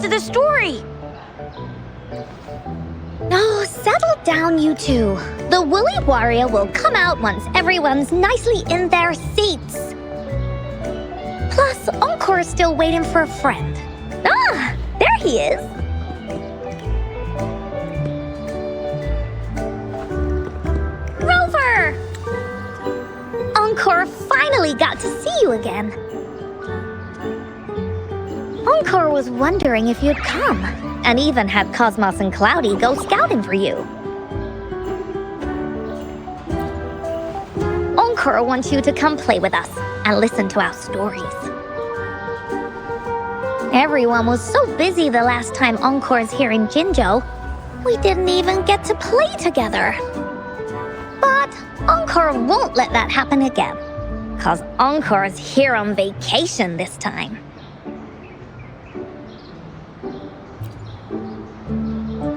rest of the story. Oh, settle down, you two. The Woolly Warrior will come out once everyone's nicely in their seats. Plus, Encore is still waiting for a friend. Ah, there he is. Rover! Encore finally got to see you again. Encore was wondering if you'd come, and even had Cosmos and Cloudy go scouting for you. Encore wants you to come play with us and listen to our stories. Everyone was so busy the last time Encore's here in Jinzhou, we didn't even get to play together. But Encore won't let that happen again, 'cause Encore's here on vacation this time.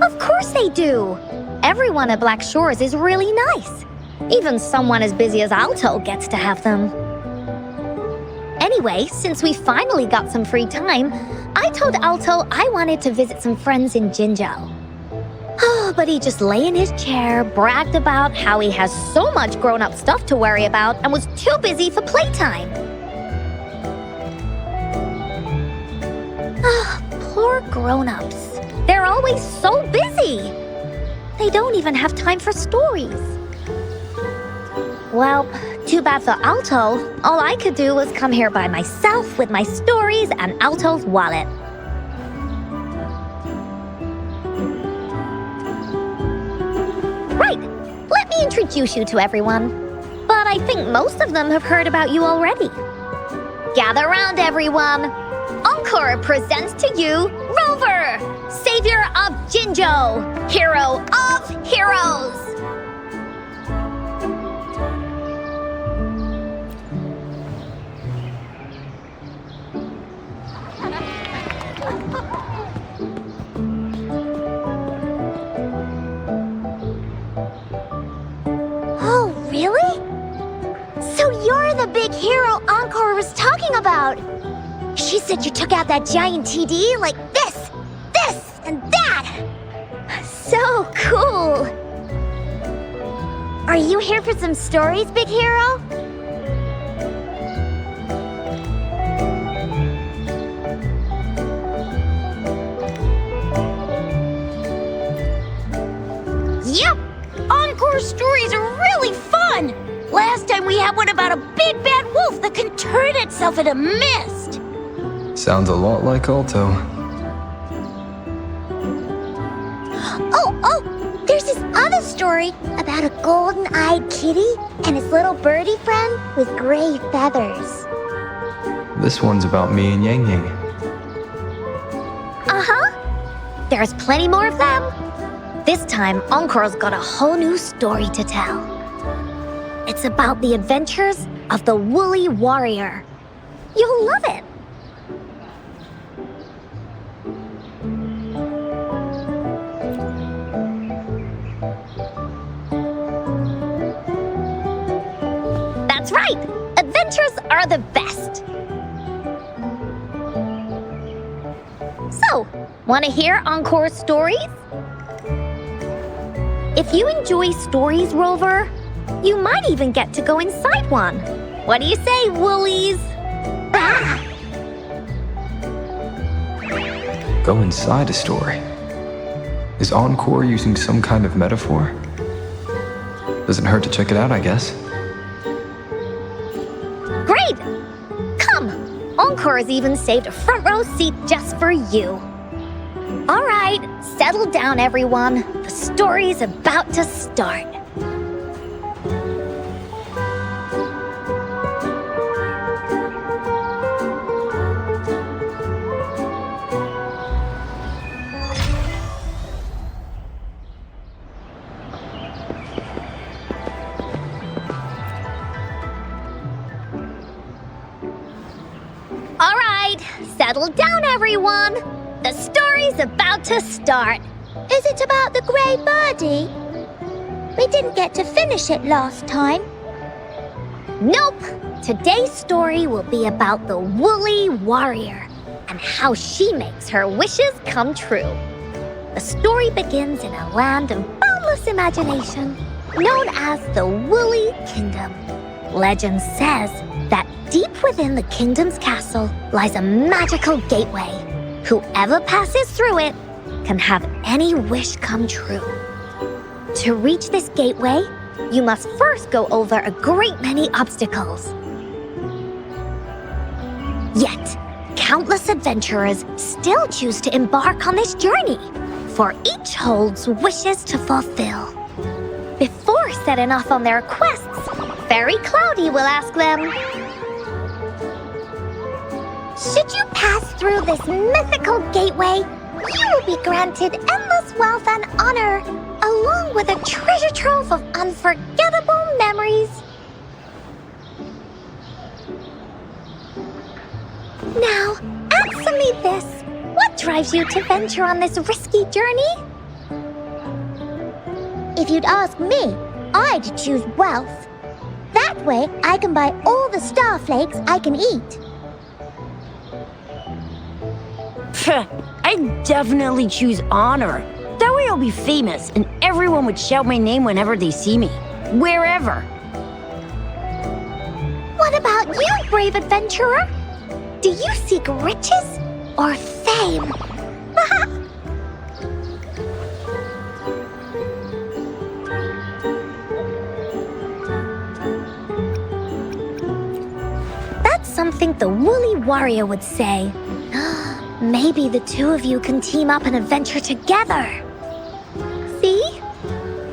Of course they do! Everyone at Black Shores is really nice. Even someone as busy as Alto gets to have them. Anyway, since we finally got some free time, I told Alto I wanted to visit some friends in Jinzhou. Oh, but he just lay in his chair, bragged about how he has so much grown-up stuff to worry about, and was too busy for playtime. Ah, poor grown-ups. They're always so busy. They don't even have time for stories. Well, too bad for Alto. All I could do was come here by myself with my stories and Alto's wallet. Right, let me introduce you to everyone. But I think most of them have heard about you already. Gather round, everyone. Encore presents to you Rover, Savior of Jinzhou, Hero of Heroes. Oh, really? So you're the big hero Encore was talking about. She said you took out that giant TD like this, and that. So cool. Are you here for some stories, big hero? Yep! Encore stories are really fun! Last time we had one about a big bad wolf that can turn itself into mist. Sounds a lot like Alto. Oh, there's this other story about a golden-eyed kitty and his little birdie friend with gray feathers. This one's about me and Yang Yang. Uh-huh. There's plenty more of them. This time, Encore's got a whole new story to tell. It's about the adventures of the Woolly Warrior. You'll love it. That's right! Adventures are the best! So, want to hear Encore's stories? If you enjoy stories, Rover, you might even get to go inside one. What do you say, Woolies? Ah! Go inside a story. Is Encore using some kind of metaphor? Doesn't hurt to check it out, I guess. Great! Come! Encore's even saved a front row seat just for you. All right, settle down, everyone. The story's about to start. All right, settle down, everyone. The story's about to start. Is it about the grey birdie? We didn't get to finish it last time. Nope. Today's story will be about the Woolly Warrior and how she makes her wishes come true. The story begins in a land of boundless imagination, known as the Woolly Kingdom. Legend says that deep within the kingdom's castle lies a magical gateway. Whoever passes through it can have any wish come true. To reach this gateway, you must first go over a great many obstacles. Yet, countless adventurers still choose to embark on this journey, for each holds wishes to fulfill. Before setting off on their quests, Fairy Cloudy will ask them, should you pass through this mythical gateway, you will be granted endless wealth and honor, along with a treasure trove of unforgettable memories. Now, answer me this. What drives you to venture on this risky journey? If you'd ask me, I'd choose wealth. That way, I can buy all the starflakes I can eat. I'd definitely choose honor. That way I'll be famous and everyone would shout my name whenever they see me. Wherever. What about you, brave adventurer? Do you seek riches or fame? That's something the Woolly Warrior would say. Maybe the two of you can team up and adventure together. See?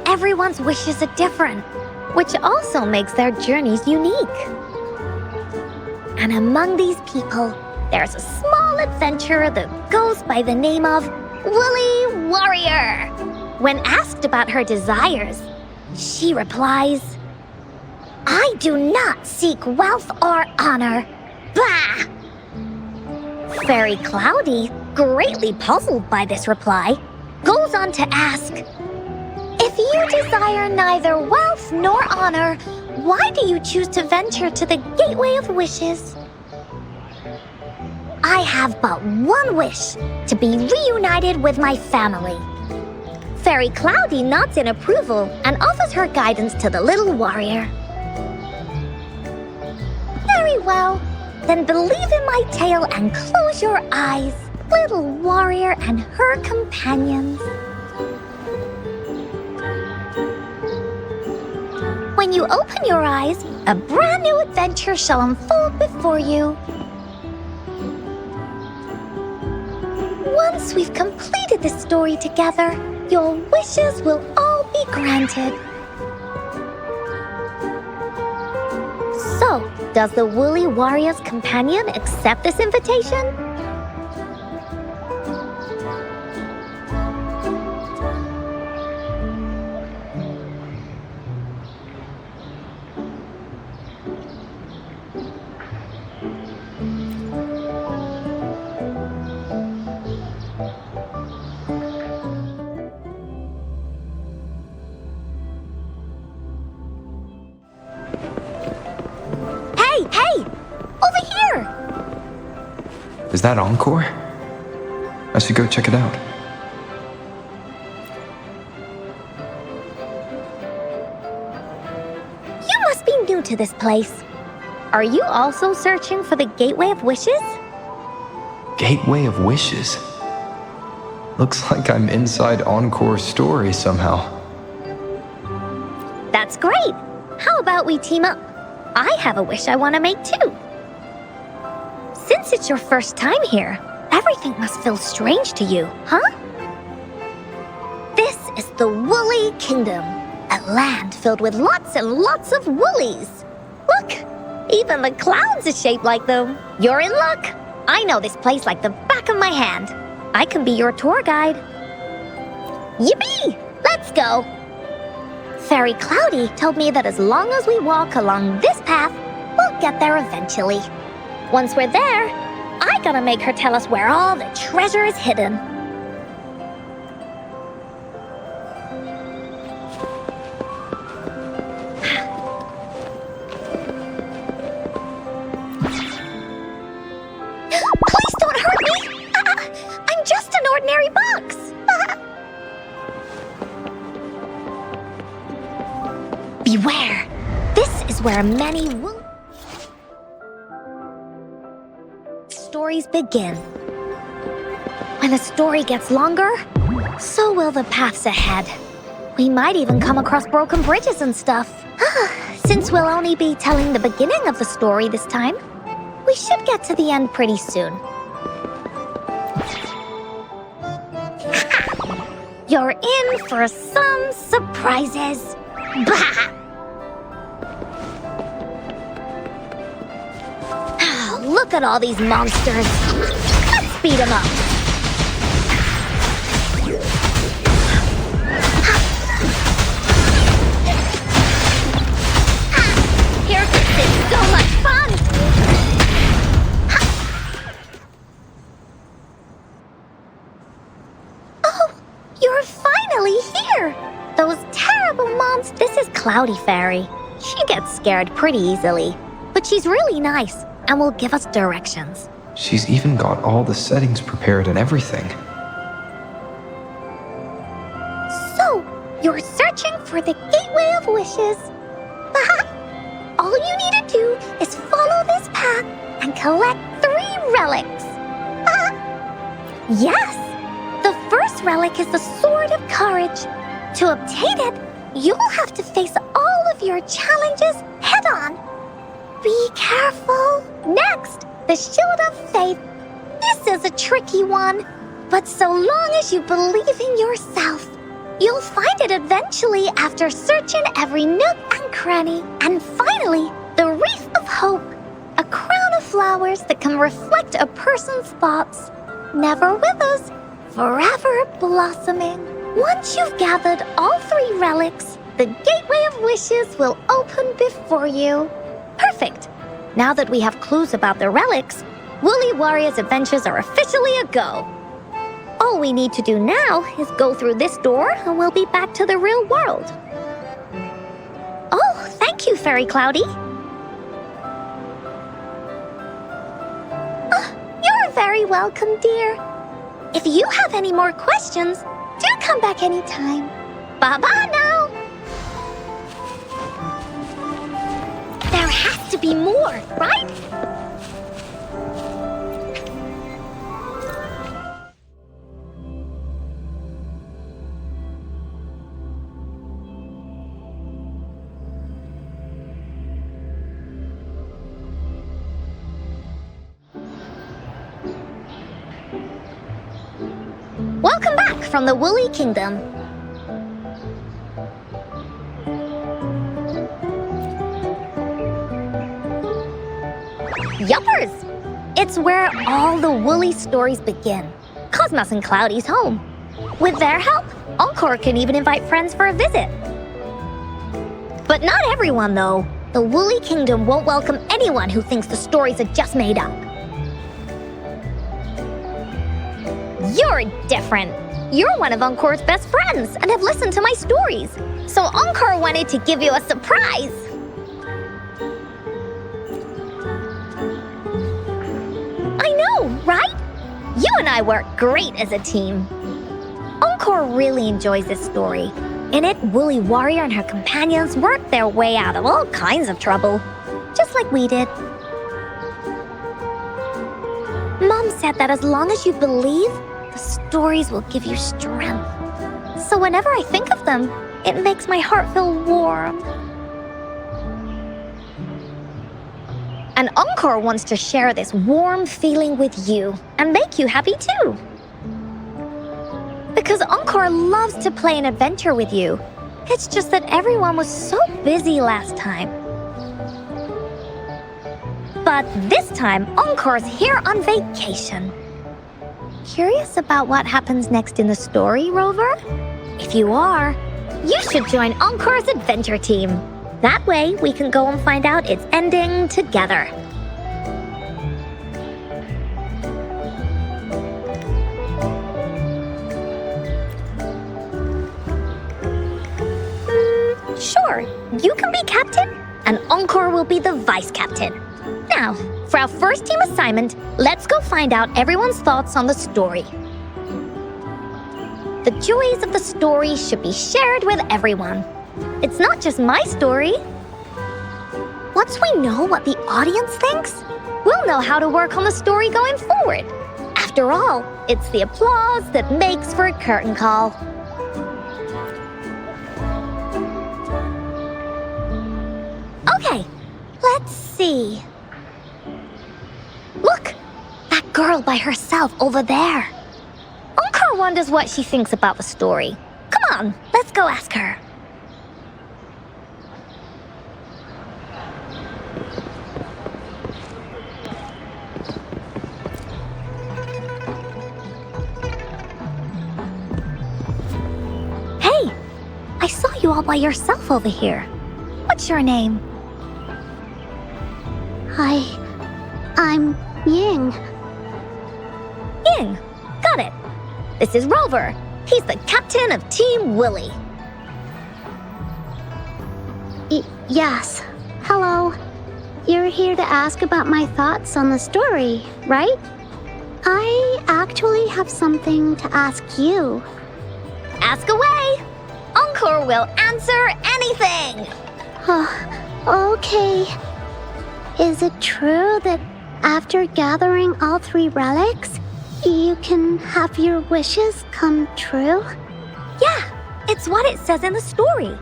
Everyone's wishes are different, which also makes their journeys unique. And among these people, there's a small adventurer that goes by the name of Woolly Warrior. When asked about her desires, she replies, I do not seek wealth or honor. Bah! Fairy Cloudy, greatly puzzled by this reply, goes on to ask, if you desire neither wealth nor honor, why do you choose to venture to the Gateway of Wishes? I have but one wish, to be reunited with my family. Fairy Cloudy nods in approval and offers her guidance to the little warrior. Very well. Then believe in my tale and close your eyes, little warrior and her companions. When you open your eyes, a brand new adventure shall unfold before you. Once we've completed the story together, your wishes will all be granted. So, does the Woolly Warrior's companion accept this invitation? Hey! Over here! Is that Encore? I should go check it out. You must be new to this place. Are you also searching for the Gateway of Wishes? Gateway of Wishes? Looks like I'm inside Encore's story somehow. That's great! How about we team up? I have a wish I want to make too. Since it's your first time here, everything must feel strange to you, huh? This is the Woolly Kingdom, a land filled with lots and lots of woolies. Look, even the clouds are shaped like them. You're in luck. I know this place like the back of my hand. I can be your tour guide. Yippee! Let's go! Fairy Cloudy told me that as long as we walk along this path, we'll get there eventually. Once we're there, I gotta make her tell us where all the treasure is hidden. Please don't hurt me! box! Beware! This is where many stories begin. When a story gets longer, so will the paths ahead. We might even come across broken bridges and stuff. Since we'll only be telling the beginning of the story this time, we should get to the end pretty soon. You're in for some surprises. Bah! Look at all these monsters. Let's beat them up. Here gets it so much fun. Oh, you're finally here. Those terrible monsters. This is Cloudy Fairy. She gets scared pretty easily, but she's really nice and will give us directions. She's even got all the settings prepared and everything. So, you're searching for the Gateway of Wishes. All you need to do is follow this path and collect 3 relics. Yes! The first relic is the Sword of Courage. To obtain it, you'll have to face all of your challenges head-on. Be careful. Next, the Shield of Faith. This is a tricky one, but so long as you believe in yourself, you'll find it eventually after searching every nook and cranny. And finally, the Wreath of Hope, a crown of flowers that can reflect a person's thoughts. Never withers, forever blossoming. Once you've gathered all 3 relics, the Gateway of Wishes will open before you. Perfect! Now that we have clues about the relics, Woolly Warrior's adventures are officially a go. All we need to do now is go through this door and we'll be back to the real world. Oh, thank you, Fairy Cloudy. You're very welcome, dear. If you have any more questions, do come back anytime. Bye-bye now. There has to be more, right? Welcome back from the Woolly Kingdom. Yuppers! It's where all the Woolly stories begin. Cosmos and Cloudy's home. With their help, Encore can even invite friends for a visit. But not everyone, though. The Woolly Kingdom won't welcome anyone who thinks the stories are just made up. You're different. You're one of Encore's best friends and have listened to my stories. So Encore wanted to give you a surprise. I know, right? You and I work great as a team. Encore really enjoys this story. In it, Woolly Warrior and her companions work their way out of all kinds of trouble, just like we did. Mom said that as long as you believe, the stories will give you strength. So whenever I think of them, it makes my heart feel warm. And Encore wants to share this warm feeling with you and make you happy too. Because Encore loves to play an adventure with you. It's just that everyone was so busy last time. But this time, Encore's here on vacation. Curious about what happens next in the story, Rover? If you are, you should join Encore's adventure team. That way, we can go and find out its ending together. Sure, you can be captain, and Encore will be the vice captain. Now, for our first team assignment, let's go find out everyone's thoughts on the story. The joys of the story should be shared with everyone. It's not just my story. Once we know what the audience thinks, we'll know how to work on the story going forward. After all, it's the applause that makes for a curtain call. Okay, let's see. Look, that girl by herself over there. Encore wonders what she thinks about the story. Come on, let's go ask her. Hey, I saw you all by yourself over here. What's your name? I'm Ying. Ying. Got it. This is Rover. He's the captain of Team Willy. Yes. Hello. You're here to ask about my thoughts on the story, right? I actually have something to ask you. Ask away. Encore will answer anything. Okay. Is it true that after gathering all 3 relics, you can have your wishes come true? Yeah, it's what it says in the story.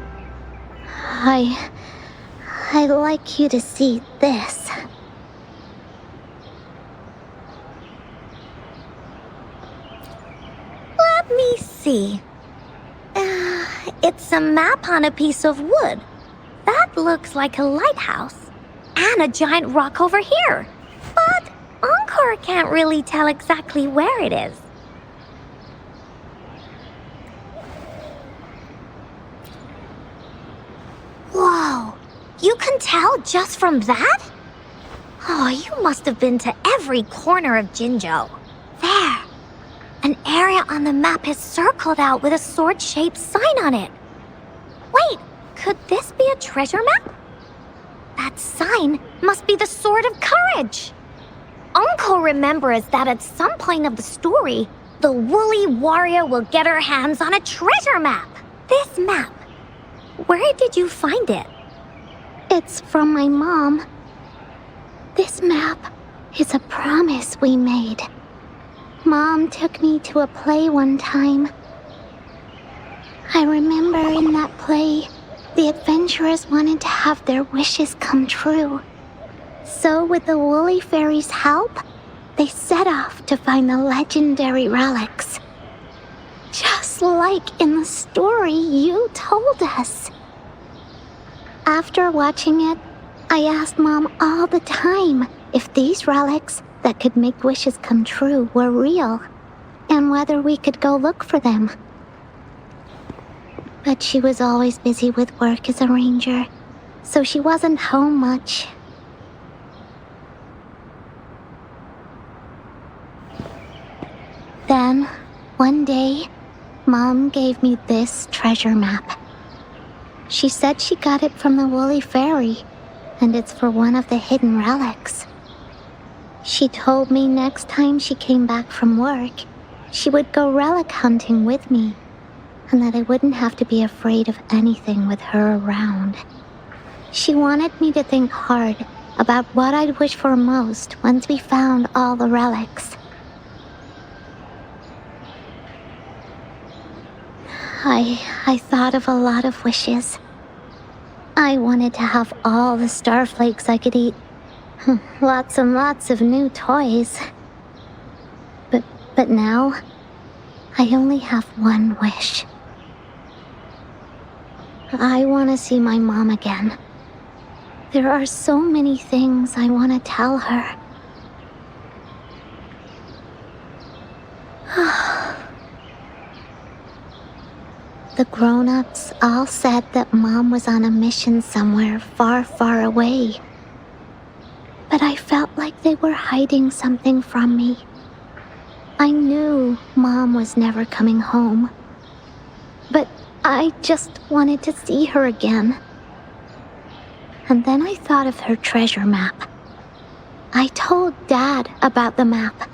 I'd like you to see this. Let me see. It's a map on a piece of wood. That looks like a lighthouse. And a giant rock over here. But Encore can't really tell exactly where it is. Whoa, you can tell just from that? Oh, you must have been to every corner of Jinzhou. There, an area on the map is circled out with a sword-shaped sign on it. Wait, could this be a treasure map? That sign must be the Sword of Courage. Encore remembers that at some point of the story, the woolly warrior will get her hands on a treasure map. This map, where did you find it? It's from my mom. This map is a promise we made. Mom took me to a play one time. I remember in that play, the adventurers wanted to have their wishes come true. So with the Woolly Fairy's help, they set off to find the legendary relics. Just like in the story you told us. After watching it, I asked Mom all the time if these relics that could make wishes come true were real, and whether we could go look for them. But she was always busy with work as a ranger, so she wasn't home much. Then, one day, Mom gave me this treasure map. She said she got it from the Woolly Fairy, and it's for one of the hidden relics. She told me next time she came back from work, she would go relic hunting with me, and that I wouldn't have to be afraid of anything with her around. She wanted me to think hard about what I'd wish for most once we found all the relics. I thought of a lot of wishes. I wanted to have all the starflakes I could eat. Lots and lots of new toys. But now, I only have one wish. I want to see my mom again. There are so many things I want to tell her. The grown-ups all said that Mom was on a mission somewhere far, far away. But I felt like they were hiding something from me. I knew Mom was never coming home. But I just wanted to see her again. And then I thought of her treasure map. I told Dad about the map.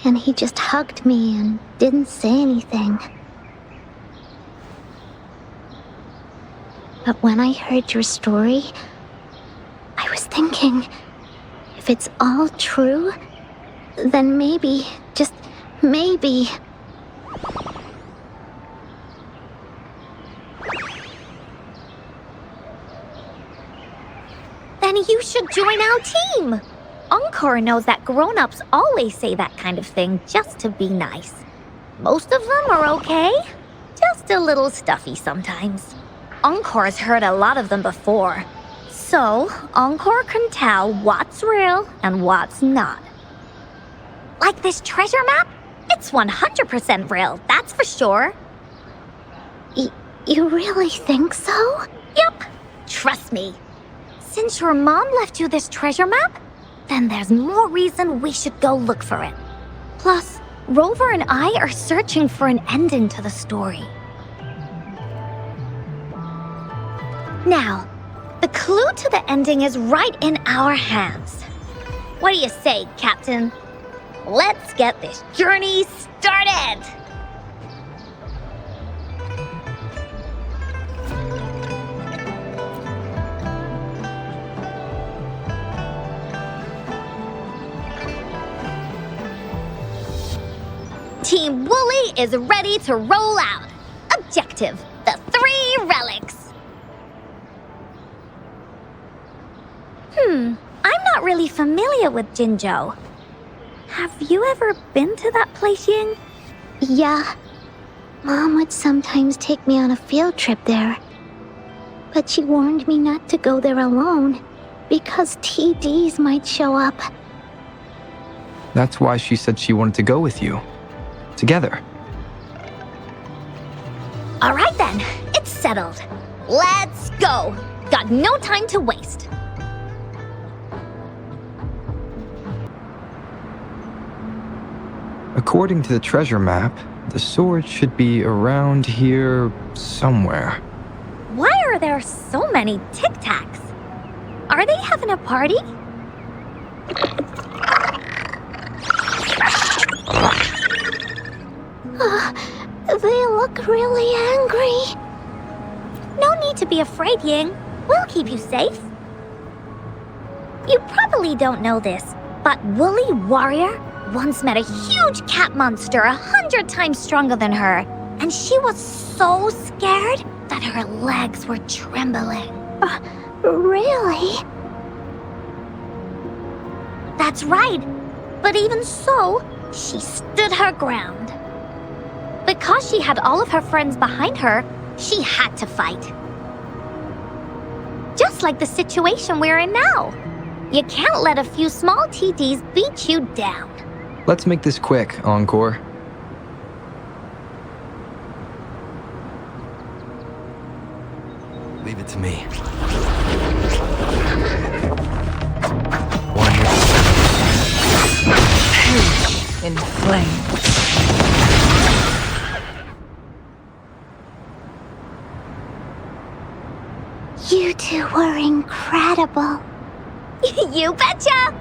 And he just hugged me and didn't say anything. But when I heard your story, I was thinking, if it's all true, then maybe, just maybe... Then you should join our team. Encore knows that grown-ups always say that kind of thing just to be nice. Most of them are okay, just a little stuffy sometimes. Encore's heard a lot of them before, so Encore can tell what's real and what's not. Like this treasure map? It's 100% real, that's for sure. You really think so? Yup, trust me. Since your mom left you this treasure map, then there's more reason we should go look for it. Plus, Rover and I are searching for an ending to the story. Now, the clue to the ending is right in our hands. What do you say, Captain? Let's get this journey started! Team Wooly is ready to roll out. Objective, the 3 relics. I'm not really familiar with Jinzhou. Have you ever been to that place, Ying? Yeah. Mom would sometimes take me on a field trip there. But she warned me not to go there alone, because TDs might show up. That's why she said she wanted to go with you. Together. All right then, it's settled. Let's go. Got no time to waste. According to the treasure map, the sword should be around here somewhere. Why are there so many Tic Tacs? Are they having a party? They look really angry. No need to be afraid, Ying. We'll keep you safe. You probably don't know this, but Woolly Warrior once met a huge cat monster 100 times stronger than her, and she was so scared that her legs were trembling. Really? That's right. But even so, she stood her ground. Because she had all of her friends behind her, she had to fight. Just like the situation we're in now. You can't let a few small TDs beat you down. Let's make this quick, Encore. Leave it to me. In flames. You two were incredible. You betcha!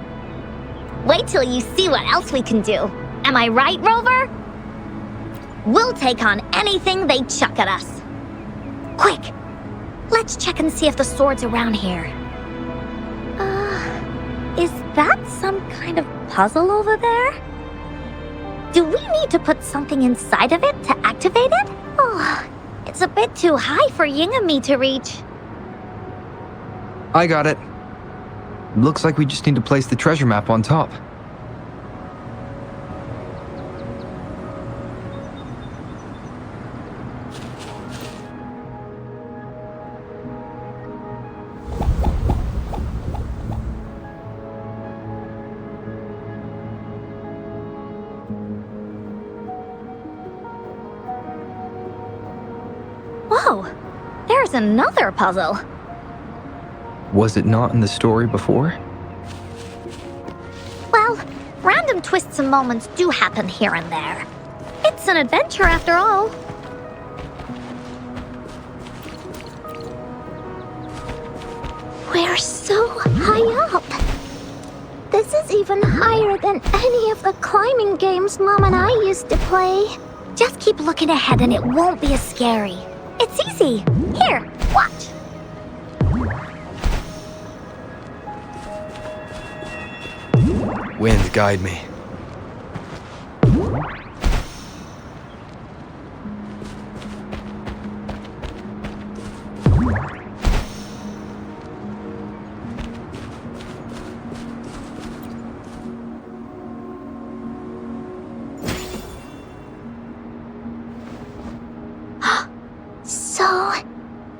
Wait till you see what else we can do. Am I right, Rover? We'll take on anything they chuck at us. Quick! Let's check and see if the sword's around here. Is that some kind of puzzle over there? Do we need to put something inside of it to activate it? Oh, it's a bit too high for Ying and me to reach. I got it. Looks like we just need to place the treasure map on top. Whoa, there's another puzzle. Was it not in the story before? Well, random twists and moments do happen here and there. It's an adventure after all. We're so high up. This is even higher than any of the climbing games Mom and I used to play. Just keep looking ahead and it won't be as scary. It's easy. Here, watch. Wind, guide me. So,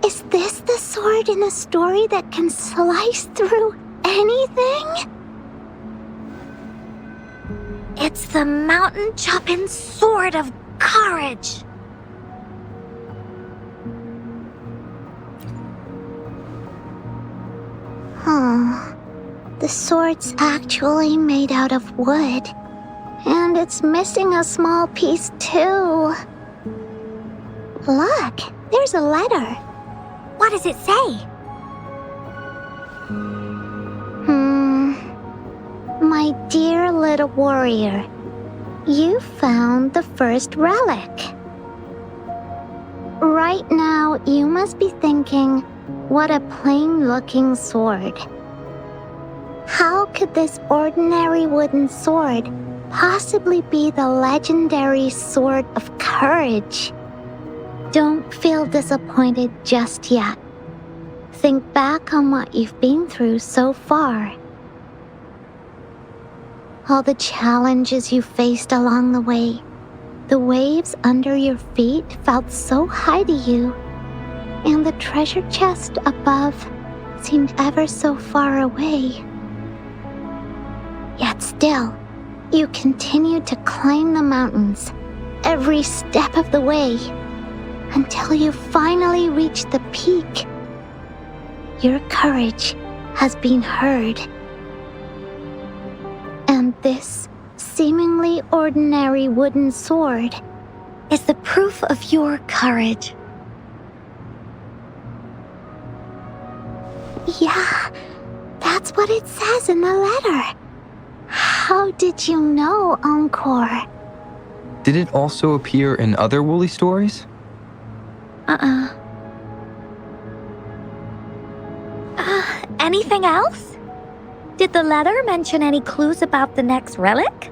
is this the sword in a story that can slice through anything? It's the mountain chopping sword of courage. Huh. The sword's actually made out of wood. And it's missing a small piece too. Look, there's a letter. What does it say? My dear little warrior, you found the first relic. Right now, you must be thinking, what a plain-looking sword. How could this ordinary wooden sword possibly be the legendary sword of courage? Don't feel disappointed just yet. Think back on what you've been through so far. All the challenges you faced along the way. The waves under your feet felt so high to you, and the treasure chest above seemed ever so far away. Yet still, you continued to climb the mountains, every step of the way, until you finally reached the peak. Your courage has been heard. And this seemingly ordinary wooden sword Is the proof of your courage. Yeah, that's what it says in the letter. How did you know, Encore? Did it also appear in other Woolly stories? Anything else? Did the letter mention any clues about the next relic?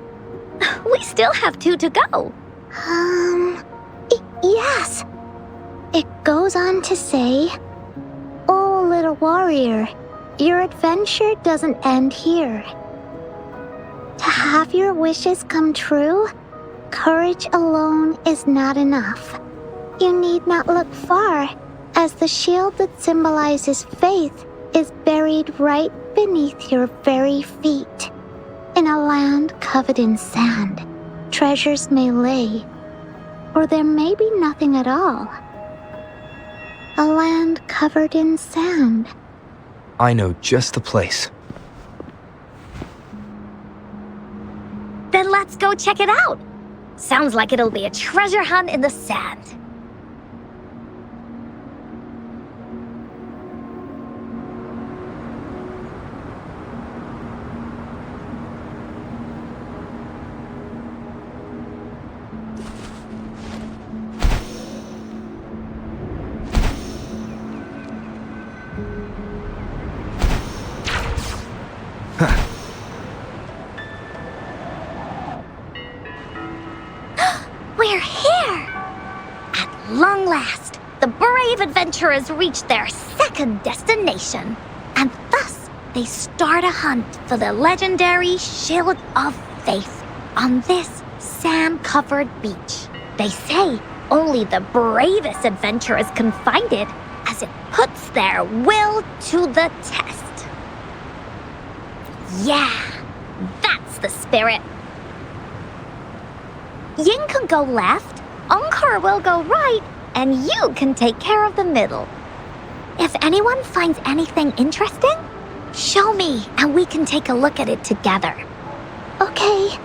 We still have 2 to go. Yes. It goes on to say, "Oh, little warrior, your adventure doesn't end here. To have your wishes come true, courage alone is not enough. You need not look far, as the shield that symbolizes faith is buried right beneath your very feet. In a land covered in sand, treasures may lay, or there may be nothing at all. A land covered in sand." I know just the place. Then let's go check it out. Sounds like it'll be a treasure hunt in the sand. We're here! At long last, the brave adventurers reached their second destination, and thus they start a hunt for the legendary Shield of Faith on this sand-covered beach. They say only the bravest adventurers can find it, as it puts their will to the test. Yeah, that's the spirit. Ying can go left, Encore will go right, and you can take care of the middle. If anyone finds anything interesting, show me and we can take a look at it together. Okay.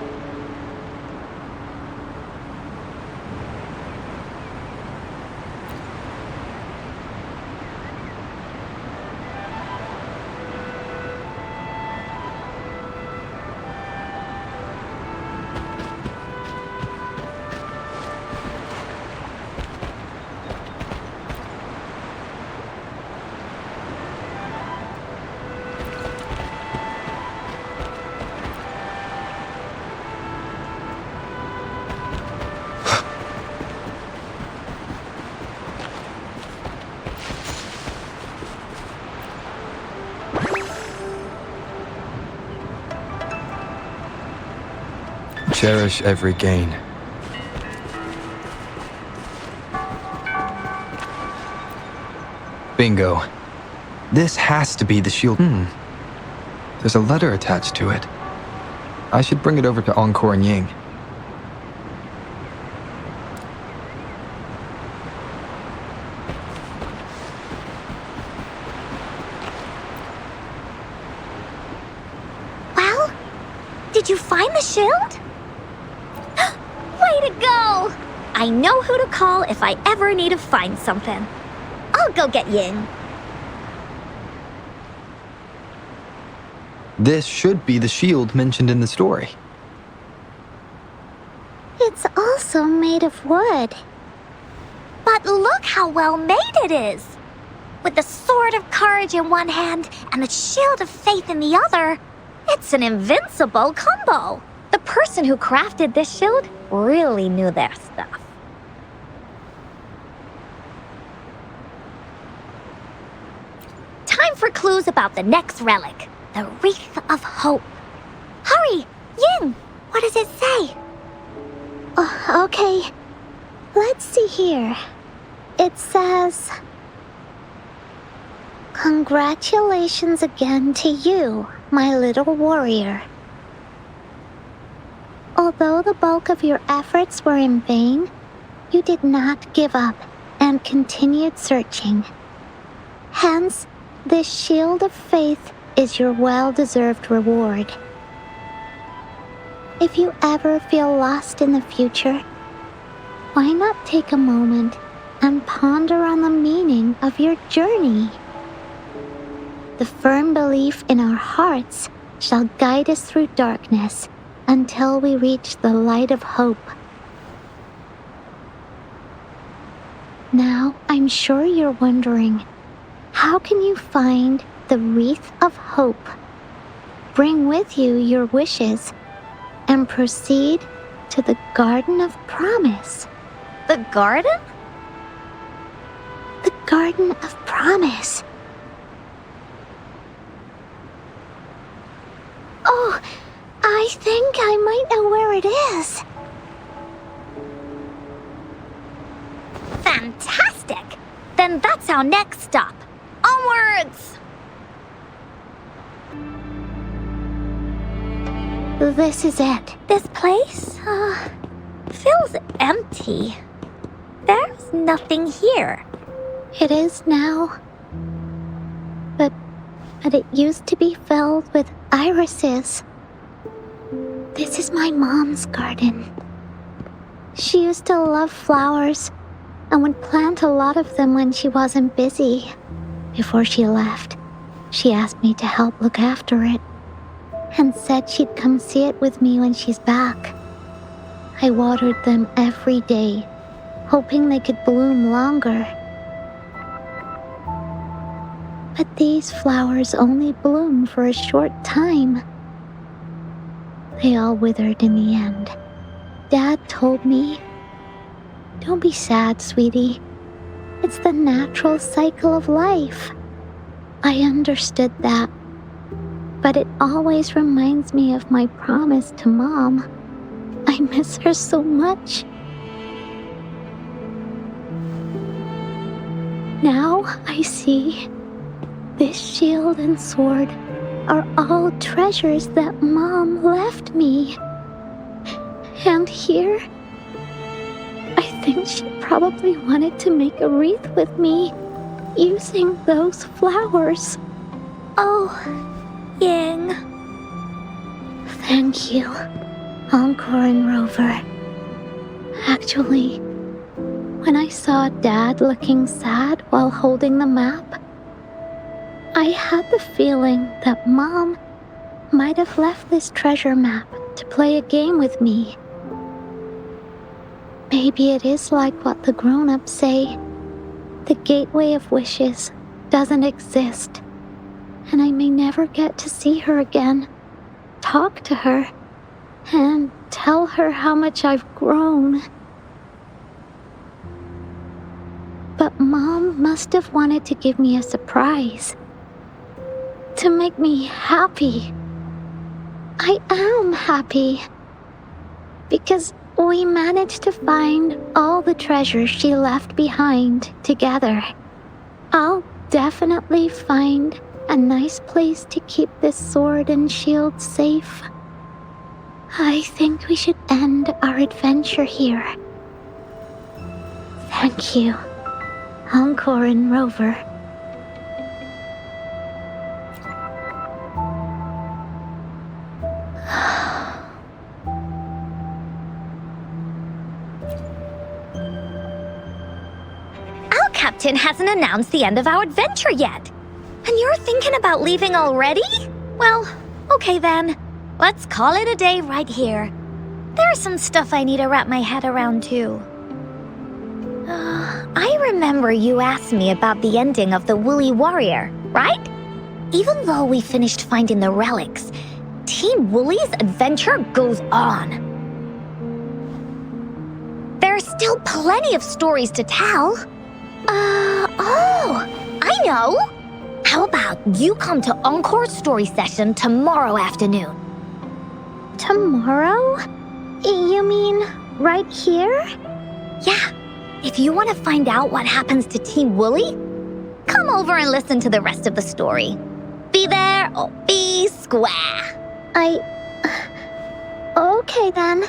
Cherish every gain. Bingo. This has to be the shield. There's a letter attached to it. I should bring it over to Encore and Ying. Well, did you find the shield? Way to go! I know who to call if I ever need to find something. I'll go get Ying. This should be the shield mentioned in the story. It's also made of wood. But look how well made it is! With the sword of courage in one hand and the shield of faith in the other, it's an invincible combo. The person who crafted this shield really knew their stuff. Time for clues about the next relic, the Wreath of Hope. Hurry, Ying! What does it say? Oh, okay. Let's see here. It says, "Congratulations again to you, my little warrior. Although the bulk of your efforts were in vain, you did not give up and continued searching. Hence, this shield of faith is your well-deserved reward. If you ever feel lost in the future, why not take a moment and ponder on the meaning of your journey? The firm belief in our hearts shall guide us through darkness until we reach the light of hope." Now, I'm sure you're wondering, how can you find the Wreath of Hope? Bring with you your wishes and proceed to the Garden of Promise. The garden? The Garden of Promise. Oh, I think I might know where it is. Fantastic! Then that's our next stop. Onwards! This is it. This place, feels empty. There's nothing here. It is now. But it used to be filled with irises. This is my mom's garden. She used to love flowers and would plant a lot of them when she wasn't busy. Before she left, she asked me to help look after it and said she'd come see it with me when she's back. I watered them every day, hoping they could bloom longer. But these flowers only bloom for a short time. They all withered in the end. Dad told me, "Don't be sad, sweetie. It's the natural cycle of life." I understood that, but it always reminds me of my promise to Mom. I miss her so much. Now I see this shield and sword are all treasures that Mom left me. And here, I think she probably wanted to make a wreath with me using those flowers. Oh, Ying. Thank you, Encore and Rover. Actually, when I saw Dad looking sad while holding the map, I had the feeling that Mom might have left this treasure map to play a game with me. Maybe it is like what the grown-ups say. The gateway of wishes doesn't exist, and I may never get to see her again, talk to her, and tell her how much I've grown. But Mom must have wanted to give me a surprise, to make me happy. I am happy. because we managed to find all the treasures she left behind together. I'll definitely find a nice place to keep this sword and shield safe. I think we should end our adventure here. Thank you, Encore and Rover. Our captain hasn't announced the end of our adventure yet. And you're thinking about leaving already? Well, okay then. Let's call it a day right here. There's some stuff I need to wrap my head around too. I remember you asked me about the ending of the Woolly Warrior, right? Even though we finished finding the relics, Team Woolly's adventure goes on. There's still plenty of stories to tell. I know! How about you come to Encore's story session tomorrow afternoon? Tomorrow? You mean right here? Yeah, if you want to find out what happens to Team Woolly, come over and listen to the rest of the story. Be there or be square. Okay then.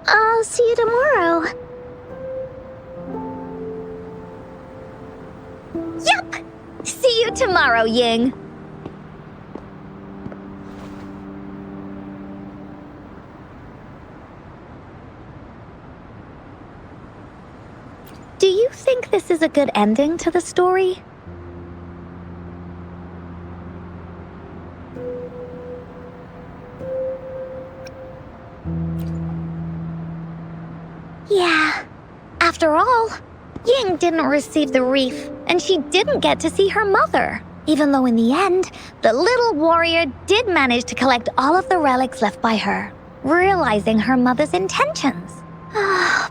I'll see you tomorrow. Yup! See you tomorrow, Ying. Do you think this is a good ending to the story? Yeah. After all, Ying didn't receive the wreath, and she didn't get to see her mother. Even though in the end, the little warrior did manage to collect all of the relics left by her, realizing her mother's intentions.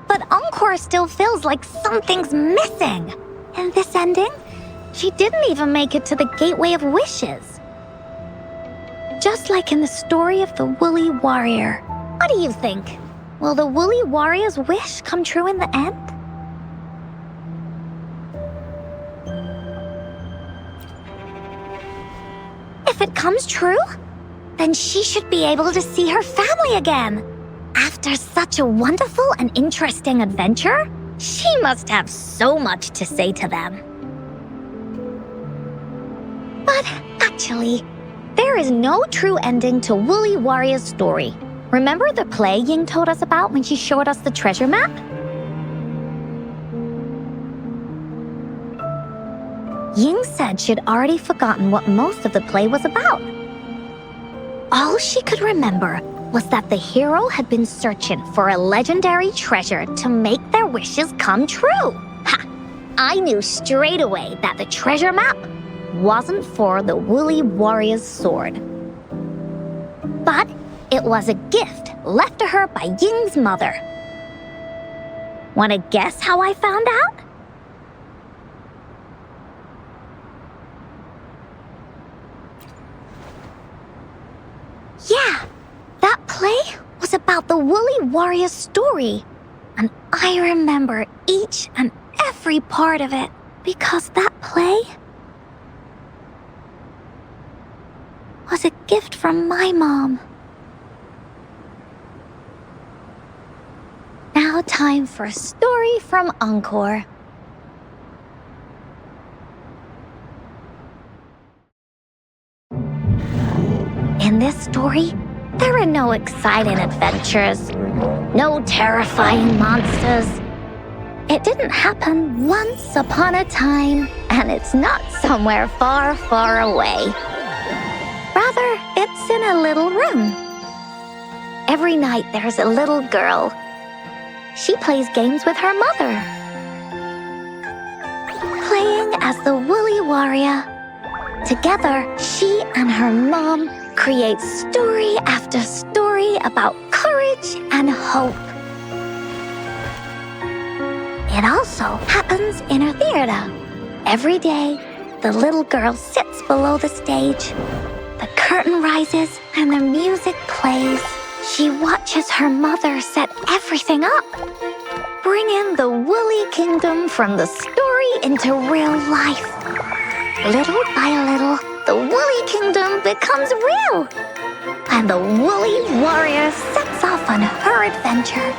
But Encore still feels like something's missing. In this ending, she didn't even make it to the Gateway of Wishes. Just like in the story of the Woolly Warrior. What do you think? Will the Woolly Warrior's wish come true in the end? If it comes true, then she should be able to see her family again. After such a wonderful and interesting adventure, she must have so much to say to them. But actually, there is no true ending to Woolly Warrior's story. Remember the play Ying told us about when she showed us the treasure map? Ying said she'd already forgotten what most of the play was about. All she could remember was that the hero had been searching for a legendary treasure to make their wishes come true. Ha! I knew straight away that the treasure map wasn't for the Woolly Warrior's sword. But it was a gift left to her by Ying's mother. Wanna guess how I found out? Yeah, that play was about the Woolly Warrior's story. And I remember each and every part of it because that play was a gift from my mom. Now time for a story from Encore. In this story, there are no exciting adventures, no terrifying monsters. It didn't happen once upon a time, and it's not somewhere far, far away. Rather, it's in a little room. Every night there's a little girl. She plays games with her mother, playing as the Woolly Warrior. Together, she and her mom create story after story about courage and hope. It also happens in her theater. Every day, the little girl sits below the stage. The curtain rises and the music plays. She watches her mother set everything up, bringing the Woolly Kingdom from the story into real life. Little by little, the Woolly Kingdom becomes real, and the Woolly Warrior sets off on her adventure.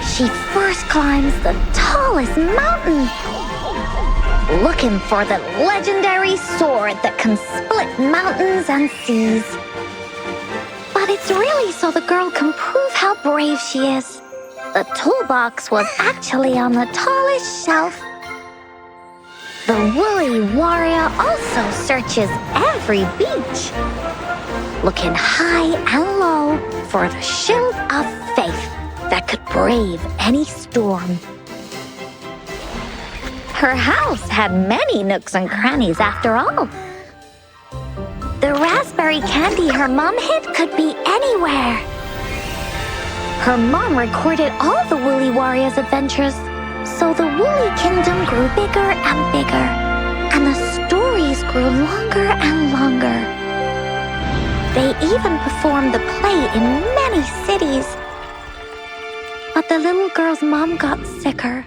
She first climbs the tallest mountain, looking for the legendary sword that can split mountains and seas. But it's really so the girl can prove how brave she is. The toolbox was actually on the tallest shelf. The Woolly Warrior also searches every beach, looking high and low for the shield of faith that could brave any storm. Her house had many nooks and crannies after all. The raspberry candy her mom hid could be anywhere. Her mom recorded all the Woolly Warrior's adventures, so the Woolly Kingdom grew bigger and bigger, and the stories grew longer and longer. They even performed the play in many cities. But the little girl's mom got sicker.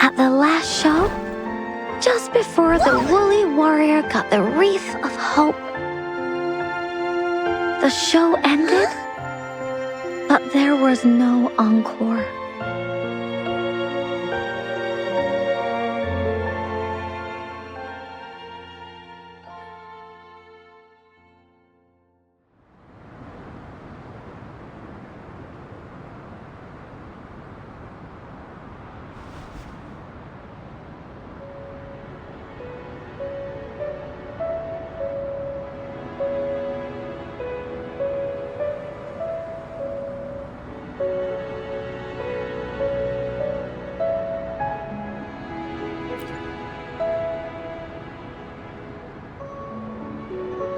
At the last show, just before the Woolly Warrior got the wreath of hope, the show ended, but there was no encore.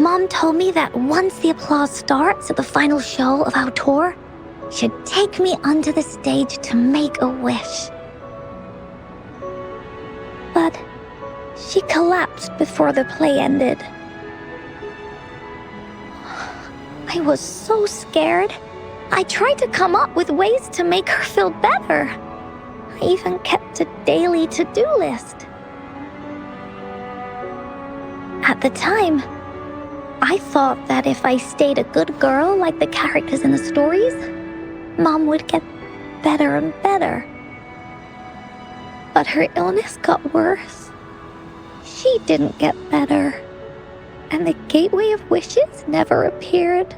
Mom told me that once the applause starts at the final show of our tour, she'd take me onto the stage to make a wish. But she collapsed before the play ended. I was so scared. I tried to come up with ways to make her feel better. I even kept a daily to-do list. At the time, I thought that if I stayed a good girl like the characters in the stories, Mom would get better and better. But her illness got worse. She didn't get better, and the Gateway of Wishes never appeared.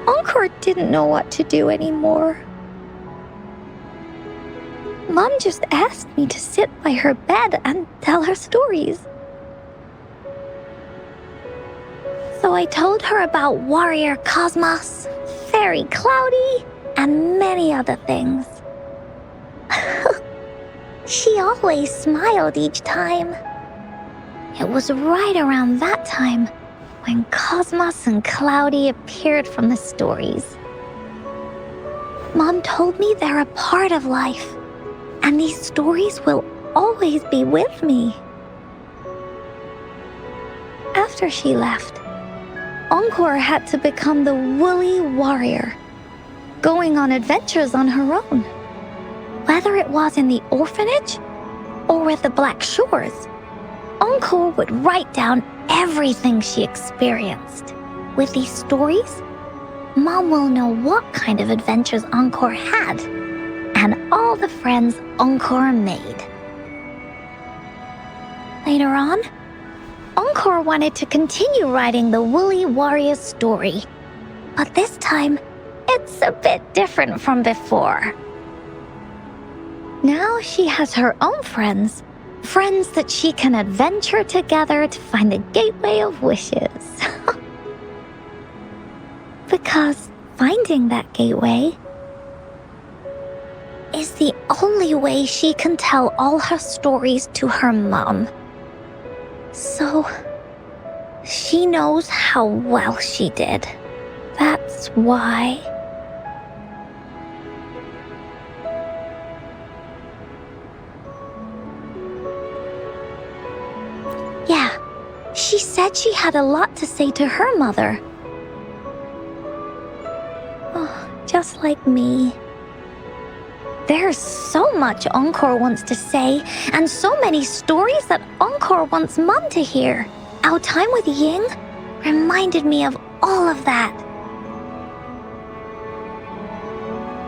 Encore didn't know what to do anymore. Mom just asked me to sit by her bed and tell her stories. So I told her about Warrior Cosmos, Fairy Cloudy, and many other things. She always smiled each time. It was right around that time when Cosmos and Cloudy appeared from the stories. Mom told me they're a part of life, and these stories will always be with me. After she left, Encore had to become the Woolly Warrior, going on adventures on her own. Whether it was in the orphanage or with the Black Shores, Encore would write down everything she experienced. With these stories, Mom will know what kind of adventures Encore had and all the friends Encore made. Later on, Encore wanted to continue writing the Woolly Warrior's story, but this time, it's a bit different from before. Now she has her own friends that she can adventure together to find the Gateway of Wishes. Because finding that gateway is the only way she can tell all her stories to her mom. So, she knows how well she did. That's why. said she had a lot to say to her mother. Oh, just like me. There's so much Encore wants to say, and so many stories that Encore wants Mom to hear. Our time with Ying reminded me of all of that.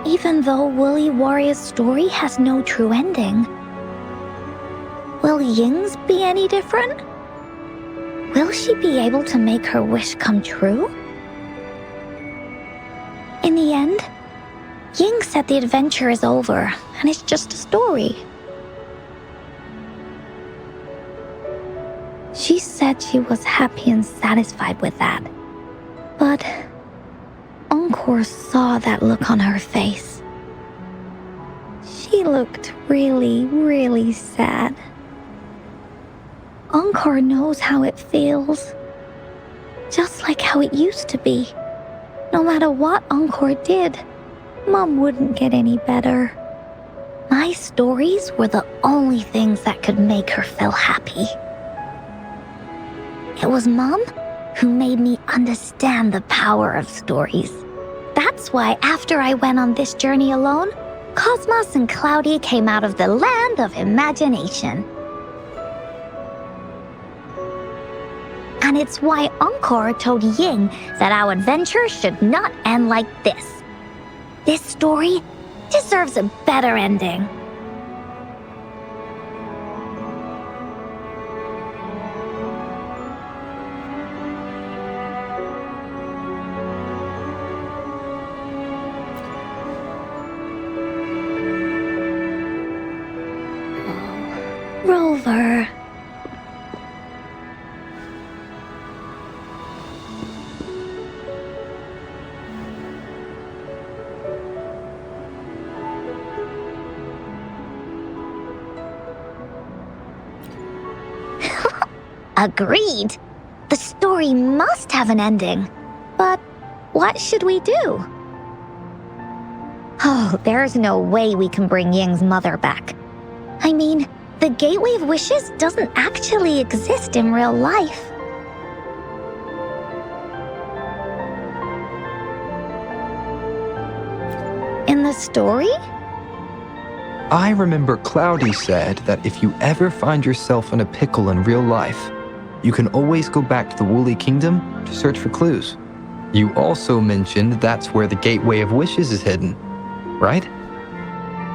Even though Woolly Warrior's story has no true ending, will Ying's be any different? Will she be able to make her wish come true? In the end, Ying said the adventure is over and it's just a story. She said she was happy and satisfied with that. But Encore saw that look on her face. She looked really, really sad. Encore knows how it feels. Just like how it used to be. No matter what Encore did, Mom wouldn't get any better. My stories were the only things that could make her feel happy. It was Mom who made me understand the power of stories. That's why after I went on this journey alone, Cosmos and Cloudy came out of the land of imagination. And it's why Encore told Ying that our adventure should not end like this. This story deserves a better ending. Oh, Rover. Agreed. The story must have an ending. But what should we do? Oh, there's no way we can bring Ying's mother back. I mean, the Gateway of Wishes doesn't actually exist in real life. In the story? I remember Cloudy said that if you ever find yourself in a pickle in real life, you can always go back to the Woolly Kingdom to search for clues. You also mentioned that's where the Gateway of Wishes is hidden, right?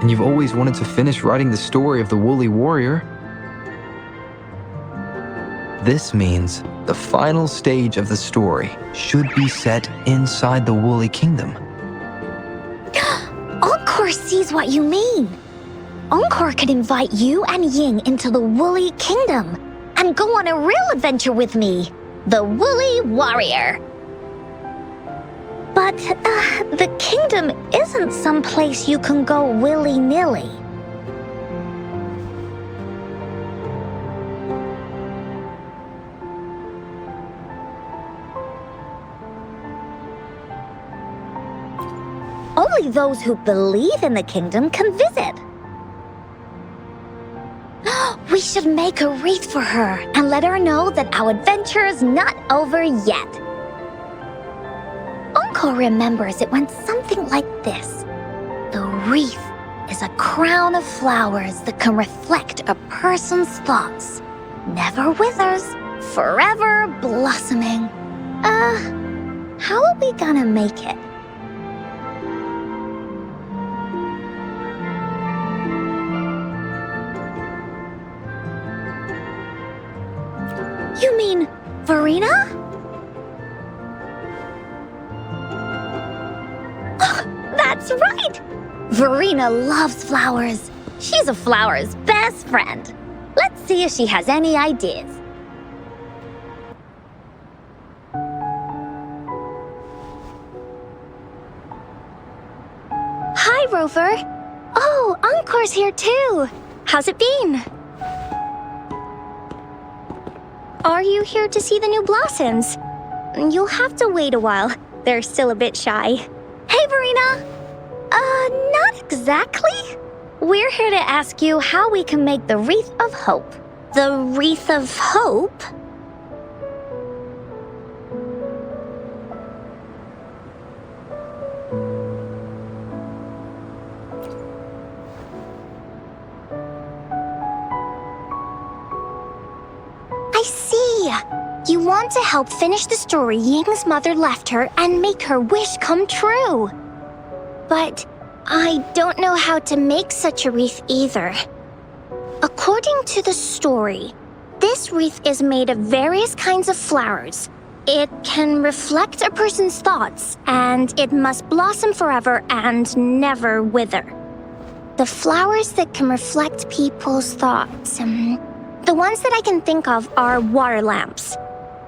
And you've always wanted to finish writing the story of the Woolly Warrior. This means the final stage of the story should be set inside the Woolly Kingdom. Encore sees what you mean. Encore could invite you and Ying into the Woolly Kingdom and go on a real adventure with me, the Woolly Warrior. But the kingdom isn't some place you can go willy-nilly. Only those who believe in the kingdom can visit. We should make a wreath for her and let her know that our adventure is not over yet. Encore remembers it went something like this. The wreath is a crown of flowers that can reflect a person's thoughts. Never withers, forever blossoming. How are we gonna make it? You mean Verena? That's right! Verena loves flowers. She's a flower's best friend. Let's see if she has any ideas. Hi, Rover. Oh, Encore's here too. How's it been? Are you here to see the new blossoms? You'll have to wait a while. They're still a bit shy. Hey, Verena! Not exactly. We're here to ask you how we can make the Wreath of Hope. The Wreath of Hope? You want to help finish the story Ying's mother left her and make her wish come true. But I don't know how to make such a wreath either. According to the story, this wreath is made of various kinds of flowers. It can reflect a person's thoughts, and it must blossom forever and never wither. The flowers that can reflect people's thoughts, the ones that I can think of are water lamps.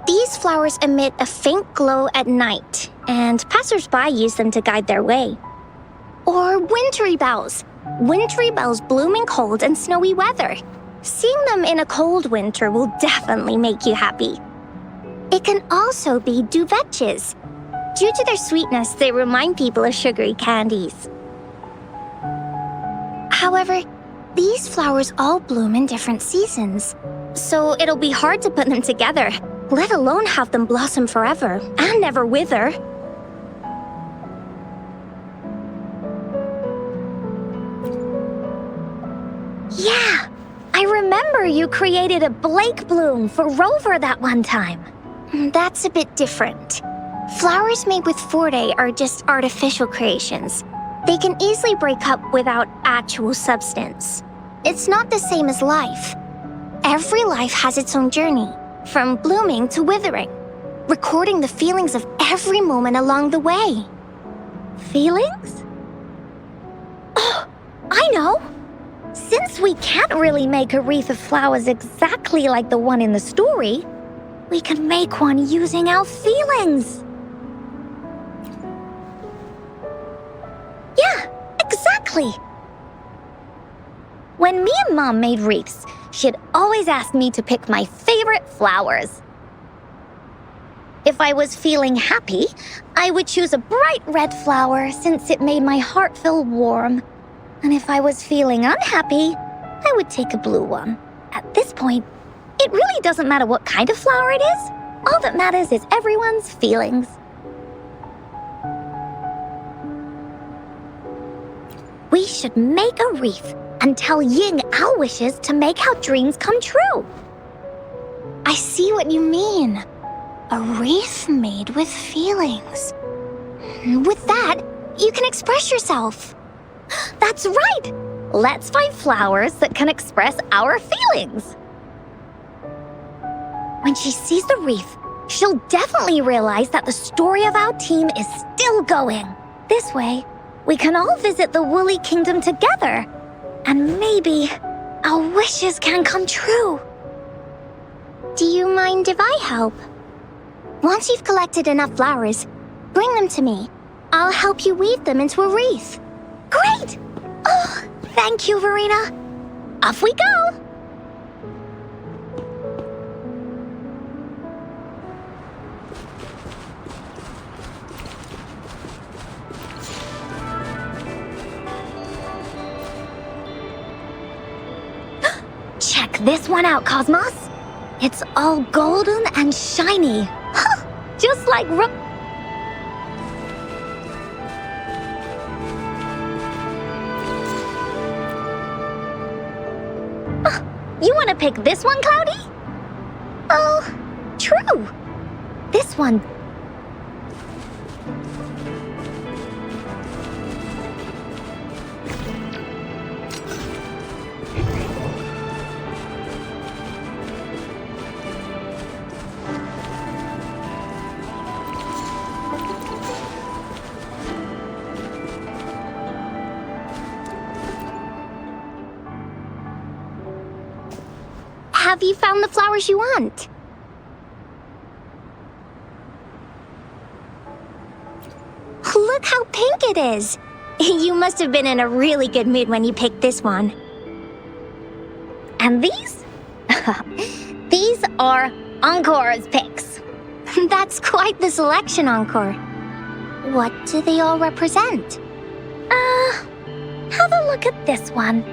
These flowers emit a faint glow at night, and passers-by use them to guide their way. Or wintry bells. Wintry bells bloom in cold and snowy weather. Seeing them in a cold winter will definitely make you happy. It can also be duvetches. Due to their sweetness, they remind people of sugary candies. However, these flowers all bloom in different seasons, so it'll be hard to put them together, let alone have them blossom forever and never wither. Yeah, I remember you created a Blake bloom for Rover that one time. That's a bit different. Flowers made with Forte are just artificial creations. They can easily break up without actual substance. It's not the same as life. Every life has its own journey, from blooming to withering, recording the feelings of every moment along the way. Feelings? Oh, I know! Since we can't really make a wreath of flowers exactly like the one in the story, we can make one using our feelings. Yeah, exactly. When me and Mom made wreaths, she'd always ask me to pick my favorite flowers. If I was feeling happy, I would choose a bright red flower since it made my heart feel warm. And if I was feeling unhappy, I would take a blue one. At this point, it really doesn't matter what kind of flower it is. All that matters is everyone's feelings. We should make a wreath and tell Ying our wishes to make our dreams come true. I see what you mean. A wreath made with feelings. With that, you can express yourself. That's right! Let's find flowers that can express our feelings. When she sees the wreath, she'll definitely realize that the story of our team is still going. This way, we can all visit the Woolly Kingdom together. And maybe our wishes can come true. Do you mind if I help? Once you've collected enough flowers, bring them to me. I'll help you weave them into a wreath. Great! Oh, thank you, Verena. Off we go! Check this one out, Cosmos. It's all golden and shiny. Just like You want to pick this one, Cloudy? Oh, true. This one. Have you found the flowers you want? Look how pink it is! You must have been in a really good mood when you picked this one. And these? These are Encore's picks. That's quite the selection, Encore. What do they all represent? Have a look at this one.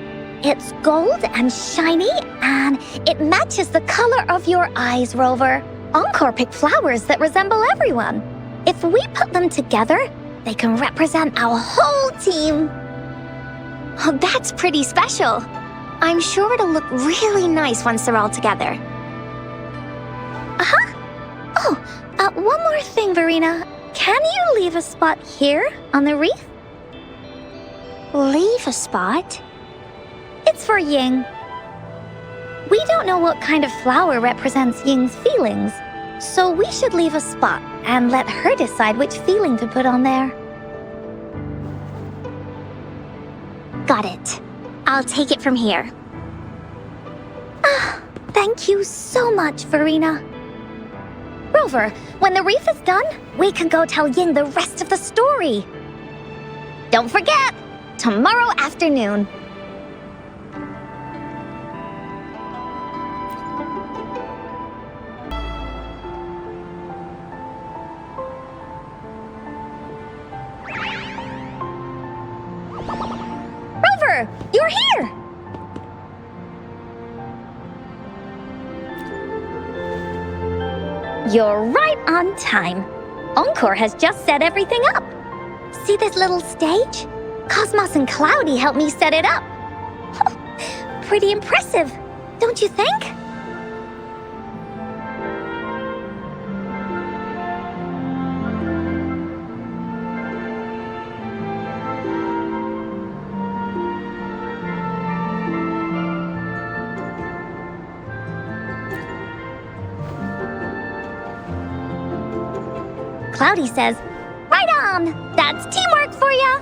It's gold and shiny, and it matches the color of your eyes, Rover. Encore picked flowers that resemble everyone. If we put them together, they can represent our whole team. Oh, that's pretty special. I'm sure it'll look really nice once they're all together. One more thing, Verena. Can you leave a spot here on the reef? Leave a spot? It's for Ying. We don't know what kind of flower represents Ying's feelings, so we should leave a spot and let her decide which feeling to put on there. Got it. I'll take it from here. Thank you so much, Verena. Rover, when the reef is done, we can go tell Ying the rest of the story. Don't forget, tomorrow afternoon. Rover, you're here! You're right on time. Encore has just set everything up. See this little stage? Cosmos and Cloudy helped me set it up. Pretty impressive, don't you think? Cloudy says, right on! That's teamwork for ya!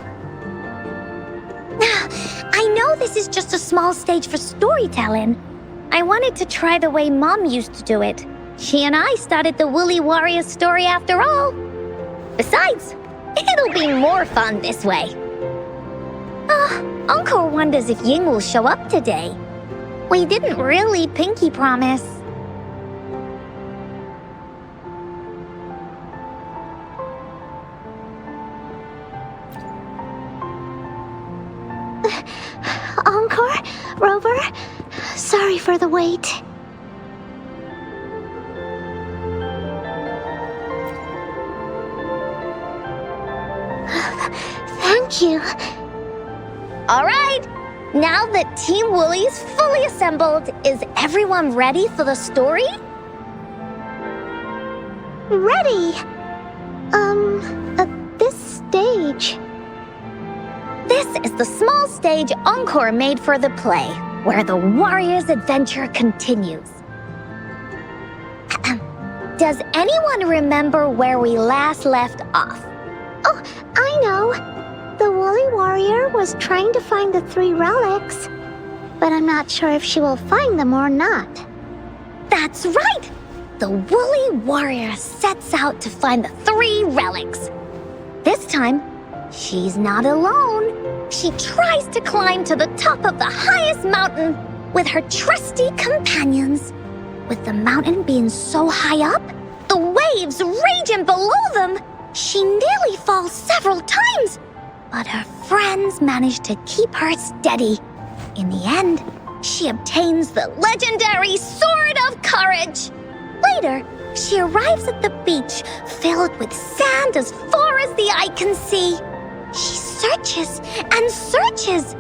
I know this is just a small stage for storytelling. I wanted to try the way Mom used to do it. She and I started the Woolly Warrior story after all. Besides, it'll be more fun this way. Encore wonders if Ying will show up today. We didn't really pinky promise. Encore? Rover? Sorry for the wait. Thank you. All right, now that Team Woolly is fully assembled, is everyone ready for the story? Ready? At this stage. This is the small stage Encore made for the play, where the warrior's adventure continues. Does anyone remember where we last left off? Oh, I know. The Woolly Warrior was trying to find the 3 relics, but I'm not sure if she will find them or not. That's right! The Woolly Warrior sets out to find the 3 relics. This time, she's not alone. She tries to climb to the top of the highest mountain with her trusty companions. With the mountain being so high up, the waves raging below them, she nearly falls several times. But her friends manage to keep her steady. In the end, she obtains the legendary Sword of Courage. Later, she arrives at the beach filled with sand as far as the eye can see. She searches and searches,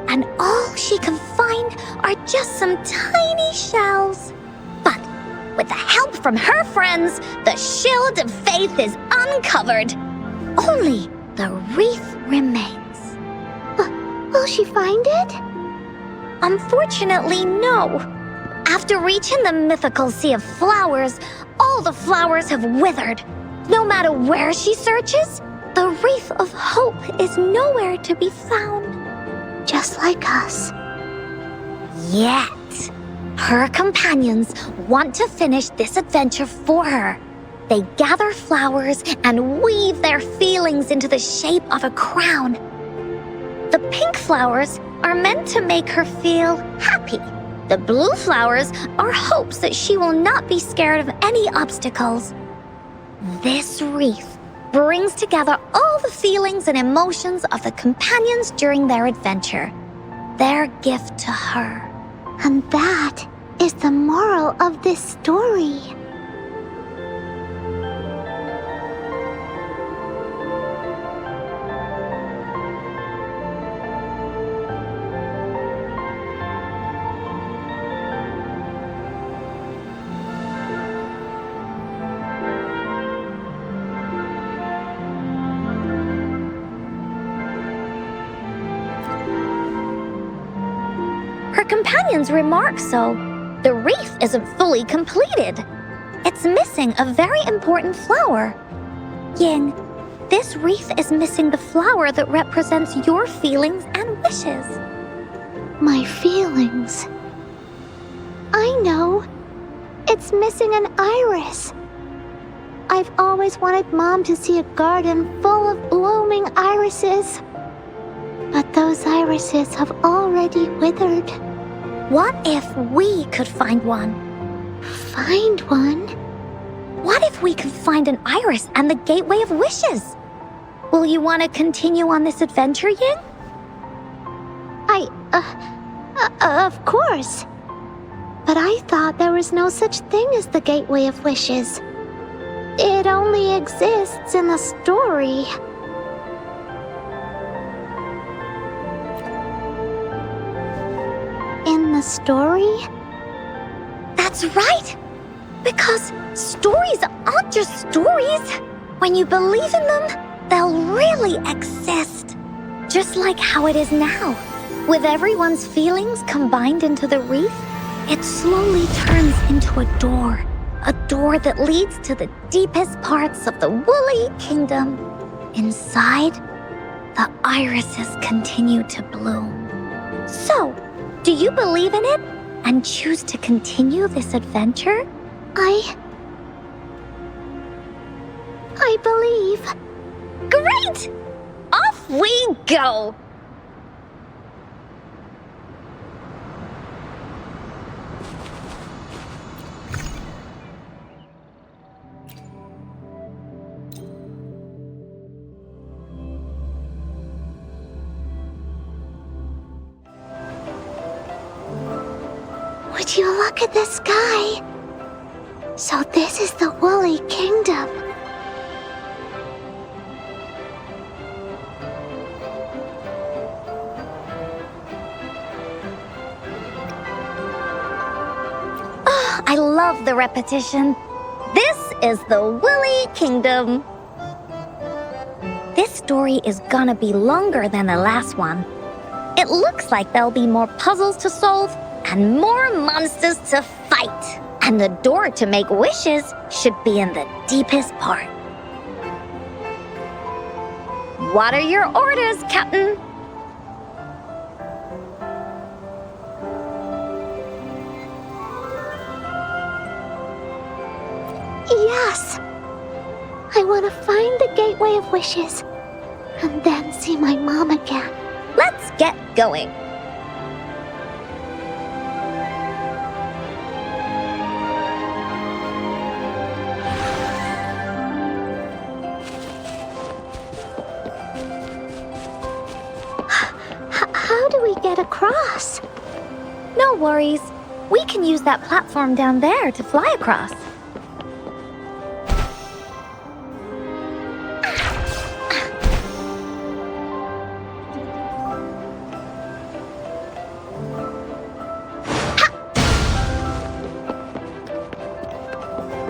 and all she can find are just some tiny shells. But with the help from her friends, the Shield of Faith is uncovered. Only the wreath remains. Will she find it? Unfortunately, no. After reaching the mythical Sea of Flowers, all the flowers have withered. No matter where she searches, the Wreath of Hope is nowhere to be found. Just like us. Yet, her companions want to finish this adventure for her. They gather flowers and weave their feelings into the shape of a crown. The pink flowers are meant to make her feel happy. The blue flowers are hopes that she will not be scared of any obstacles. This wreath brings together all the feelings and emotions of the companions during their adventure. Their gift to her. And that is the moral of this story. Her companions remark so. The wreath isn't fully completed. It's missing a very important flower. Ying, this wreath is missing the flower that represents your feelings and wishes. My feelings. I know. It's missing an iris. I've always wanted Mom to see a garden full of blooming irises. But those irises have already withered. What if we could find one? Find one? What if we could find an iris and the gateway of wishes? Will you want to continue on this adventure, Ying? Of course. But I thought there was no such thing as the gateway of wishes. It only exists in the story. In the story? That's right! Because stories aren't just stories. When you believe in them, they'll really exist. Just like how it is now. With everyone's feelings combined into the wreath, it slowly turns into a door. A door that leads to the deepest parts of the Woolly Kingdom. Inside, the irises continue to bloom. So, do you believe in it and choose to continue this adventure? I believe. Great! Off we go! Would you look at the sky? So this is the Woolly Kingdom. Oh, I love the repetition. This is the Woolly Kingdom. This story is gonna be longer than the last one. It looks like there'll be more puzzles to solve and more monsters to fight. And the door to make wishes should be in the deepest part. What are your orders, Captain? Yes. I want to find the gateway of wishes and then see my mom again. Let's get going. How do we get across? No worries. We can use that platform down there to fly across.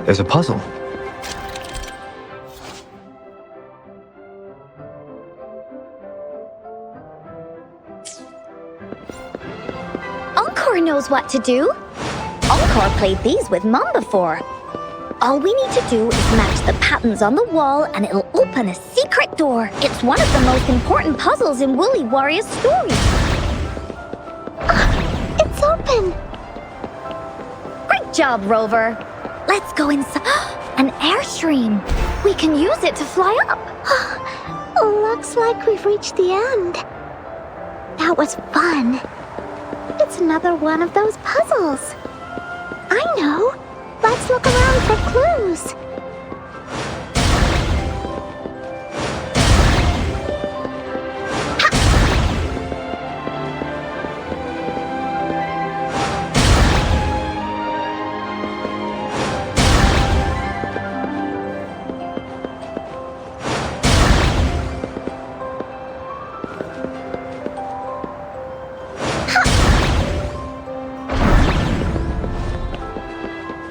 There's a puzzle. Encore knows what to do. Encore played these with Mom before. All we need to do is match the patterns on the wall and it'll open a secret door. It's one of the most important puzzles in Woolly Warrior's story. It's open. Great job, Rover. Let's go inside. An airstream. We can use it to fly up. Looks like we've reached the end. That was fun. It's another one of those puzzles. I know. Let's look around for clues.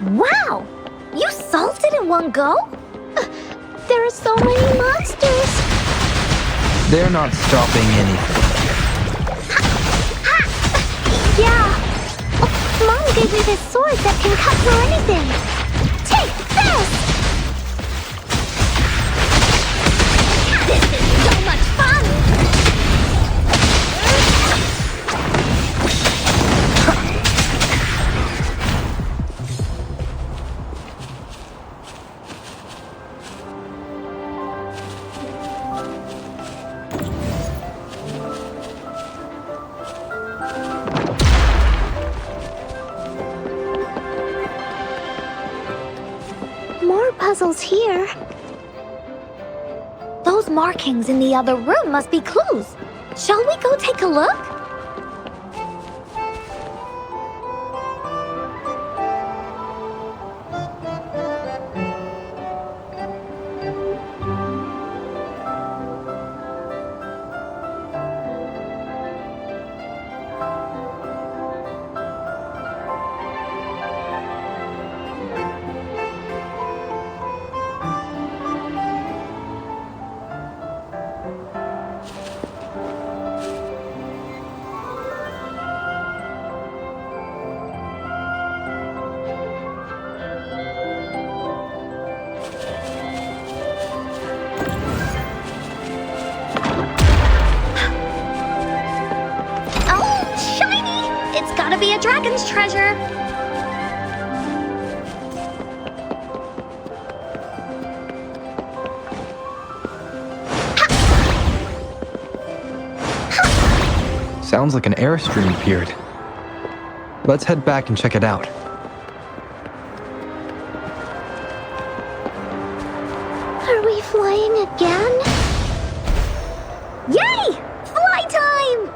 Wow! You solved it in one go? There are so many monsters. They're not stopping anything. Yeah, Mom gave me this sword that can cut through anything. Take this! This is so much fun! More puzzles here. Those markings in the other room must be clues. Shall we go take a look? Oh, shiny! It's gotta be a dragon's treasure. Sounds like an airstream appeared. Let's head back and check it out. Are we flying again? Yay! Fly time!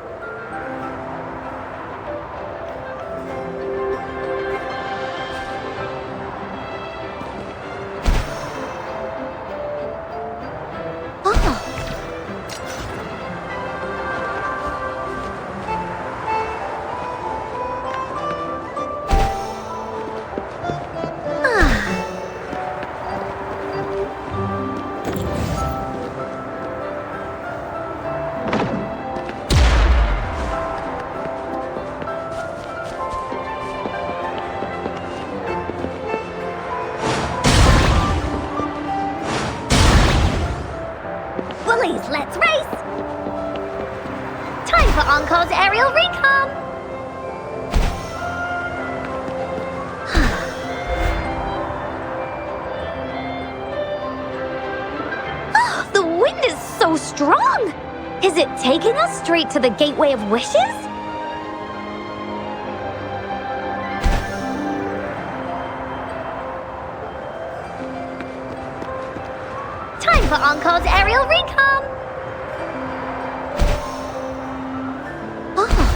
Oh, Woolies, let's race! Time for Encore's aerial recon! Oh, the wind is so strong! Is it taking us straight to the Gateway of Wishes? Time for Encore's aerial recon! oh.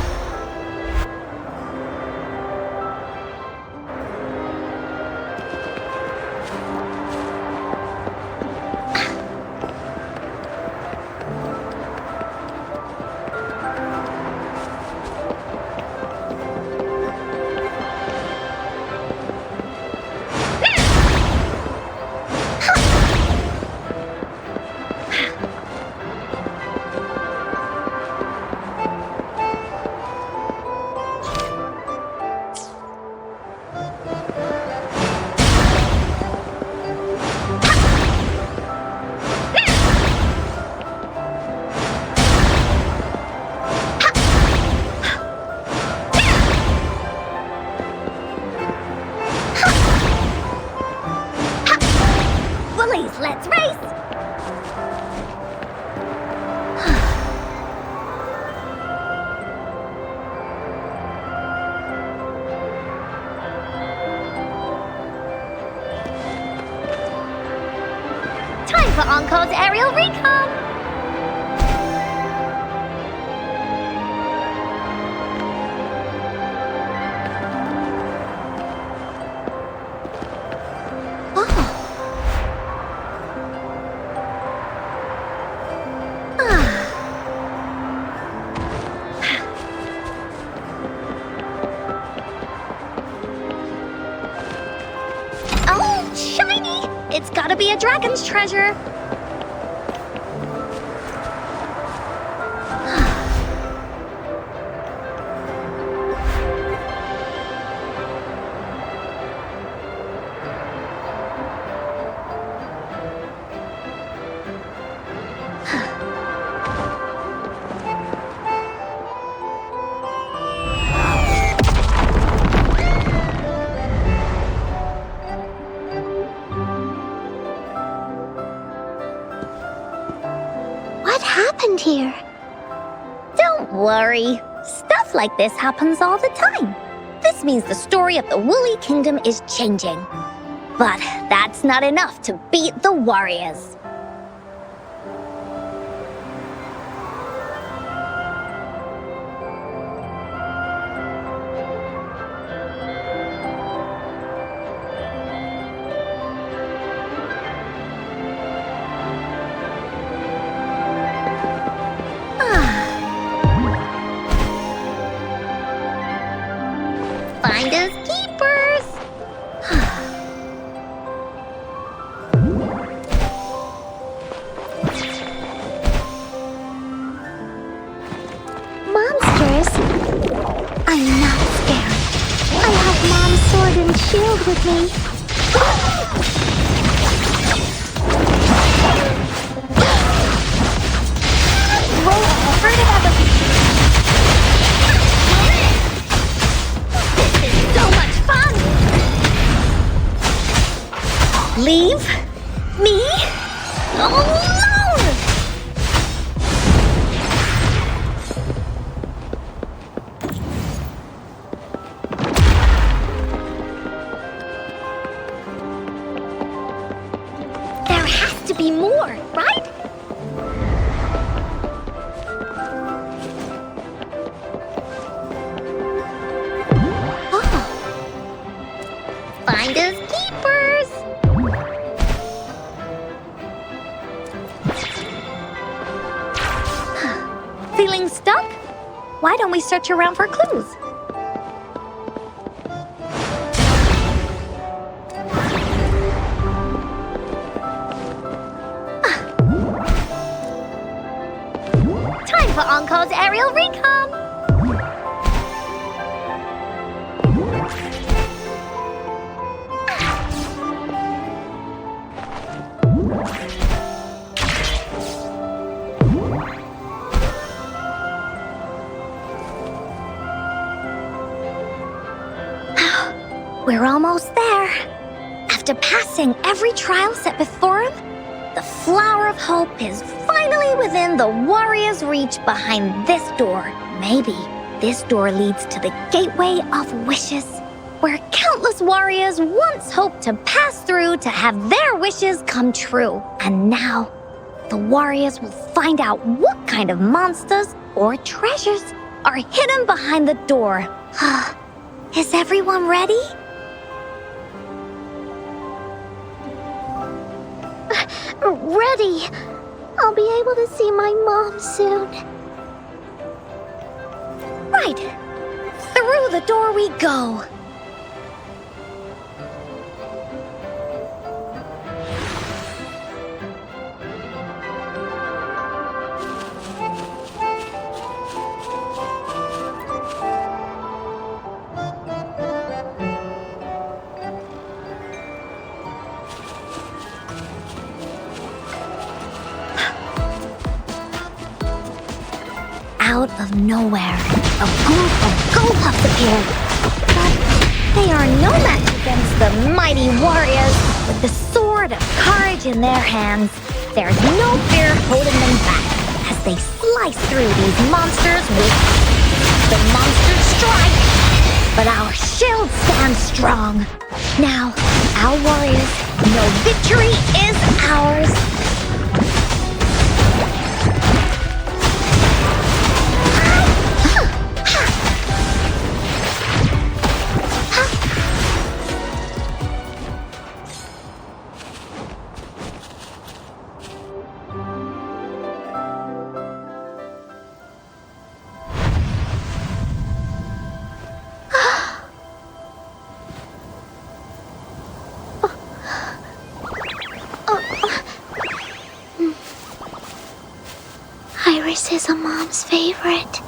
Woolies, let's race! Time for Encore's aerial recon! Oh, shiny! It's gotta be a dragon's treasure. happened here? Don't worry. Stuff like this happens all the time. This means the story of the Woolly Kingdom is changing. But that's not enough to beat the warriors. Finders keepers. Monsters? I'm not scared. I have Mom's sword and shield with me. So much fun! Leave me alone! There has to be more, right? Finders keepers! Feeling stuck? Why don't we search around for clues? Time for Encore's aerial recon! We're almost there. After passing every trial set before him, the Flower of Hope is finally within the warrior's reach behind this door. Maybe this door leads to the Gateway of Wishes, where countless warriors once hoped to pass through to have their wishes come true. And now, the warriors will find out what kind of monsters or treasures are hidden behind the door. Is everyone ready? Ready. I'll be able to see my mom soon. Right. Through the door we go. Out of nowhere, a group of Goldpuffs appeared. But they are no match against the mighty warriors with the sword of courage in their hands. There's no fear holding them back as they slice through these monsters with the monster strike. But our shield stands strong. Now, our warriors know victory is ours. Iris is a mom's favorite.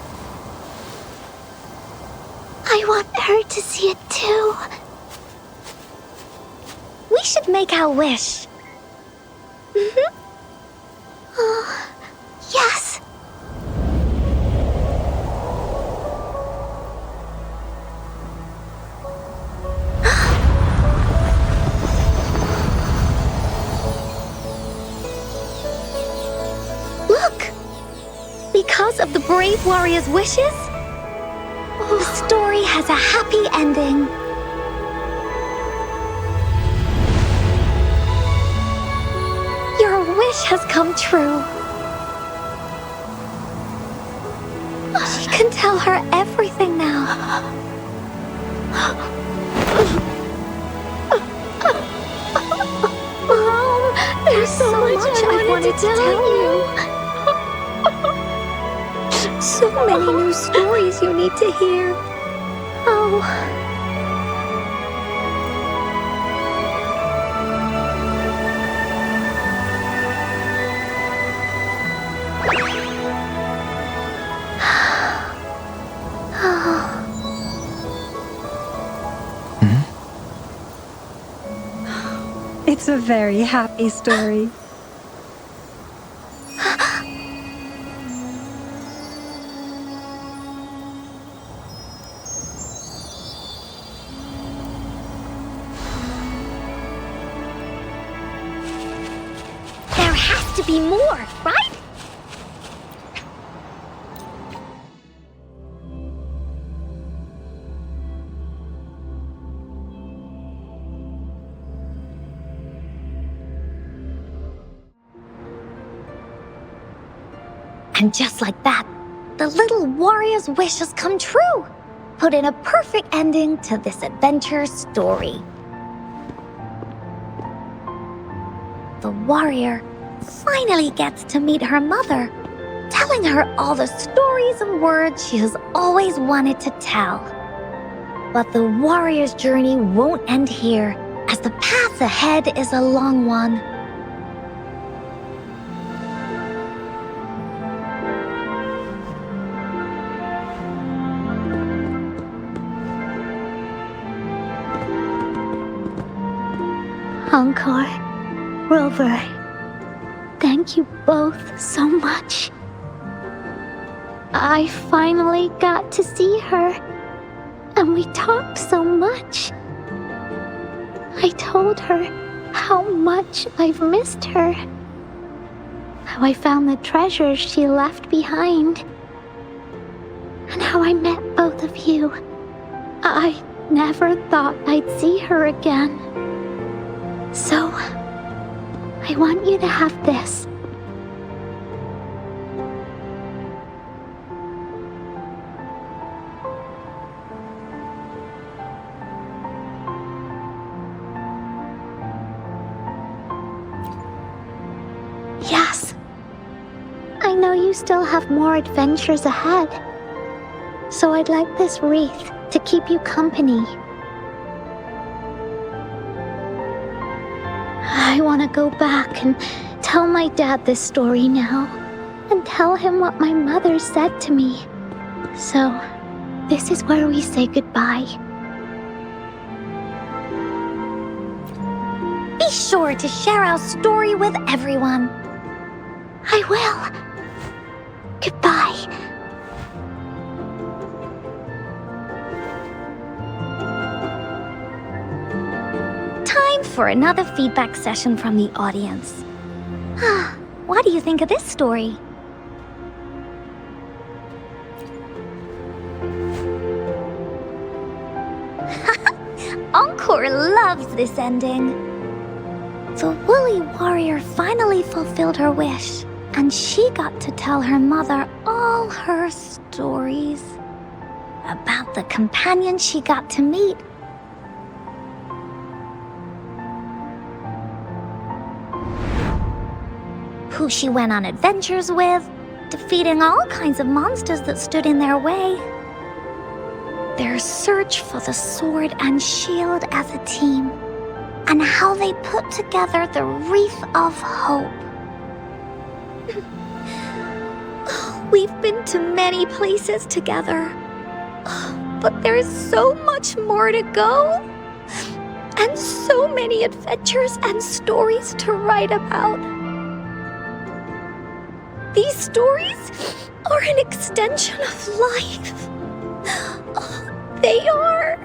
I want her to see it too. We should make our wish. Oh, yes. Look! Because of the brave warrior's wishes, the story has a happy ending. Your wish has come true. She can tell her everything now. Mom, there's so much I wanted to tell you. So many new stories you need to hear. Oh. It's a very happy story. There has to be more, right? And just like that, the little warrior's wish has come true, putting a perfect ending to this adventure story. The warrior finally gets to meet her mother, telling her all the stories and words she has always wanted to tell. But the warrior's journey won't end here, as the path ahead is a long one. Encore, Rover, thank you both so much. I finally got to see her, and we talked so much. I told her how much I've missed her, how I found the treasures she left behind, and how I met both of you. I never thought I'd see her again. So, I want you to have this. Yes. I know you still have more adventures ahead. So I'd like this wreath to keep you company. I want to go back and tell my dad this story now, and tell him what my mother said to me. So, this is where we say goodbye. Be sure to share our story with everyone. I will. Goodbye. Time for another feedback session from the audience. What do you think of this story? Encore loves this ending. The woolly warrior finally fulfilled her wish, and she got to tell her mother all her stories about the companion she got to meet. Who she went on adventures with, defeating all kinds of monsters that stood in their way. Their search for the sword and shield as a team, and how they put together the Wreath of Hope. We've been to many places together, but there's so much more to go, and so many adventures and stories to write about. These stories are an extension of life. They are.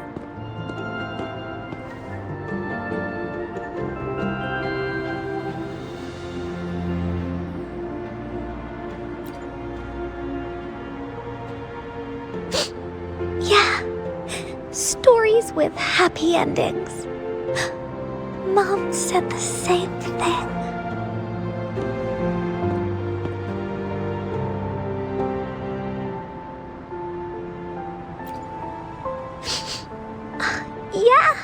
stories with happy endings. Mom said the same thing. Yeah.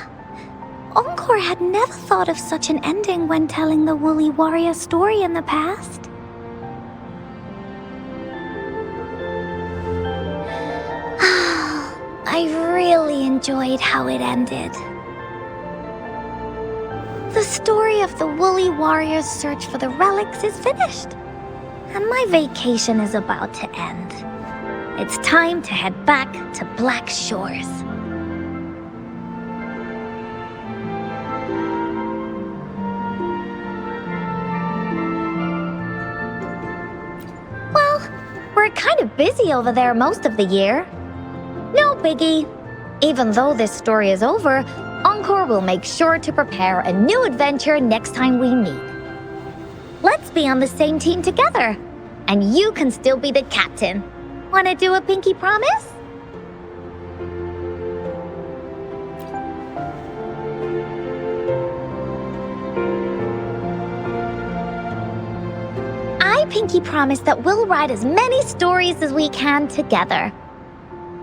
Encore had never thought of such an ending when telling the Woolly Warrior story in the past. I really enjoyed how it ended. The story of the Woolly Warrior's search for the relics is finished, and my vacation is about to end. It's time to head back to Black Shores. Well, we're kind of busy over there most of the year. No biggie. Even though this story is over, Encore will make sure to prepare a new adventure next time we meet. Let's be on the same team together, and you can still be the captain. Wanna do a pinky promise? I pinky promise that we'll write as many stories as we can together.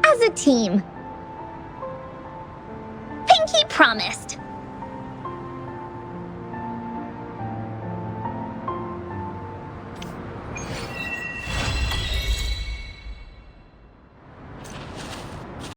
As a team. Pinky promised.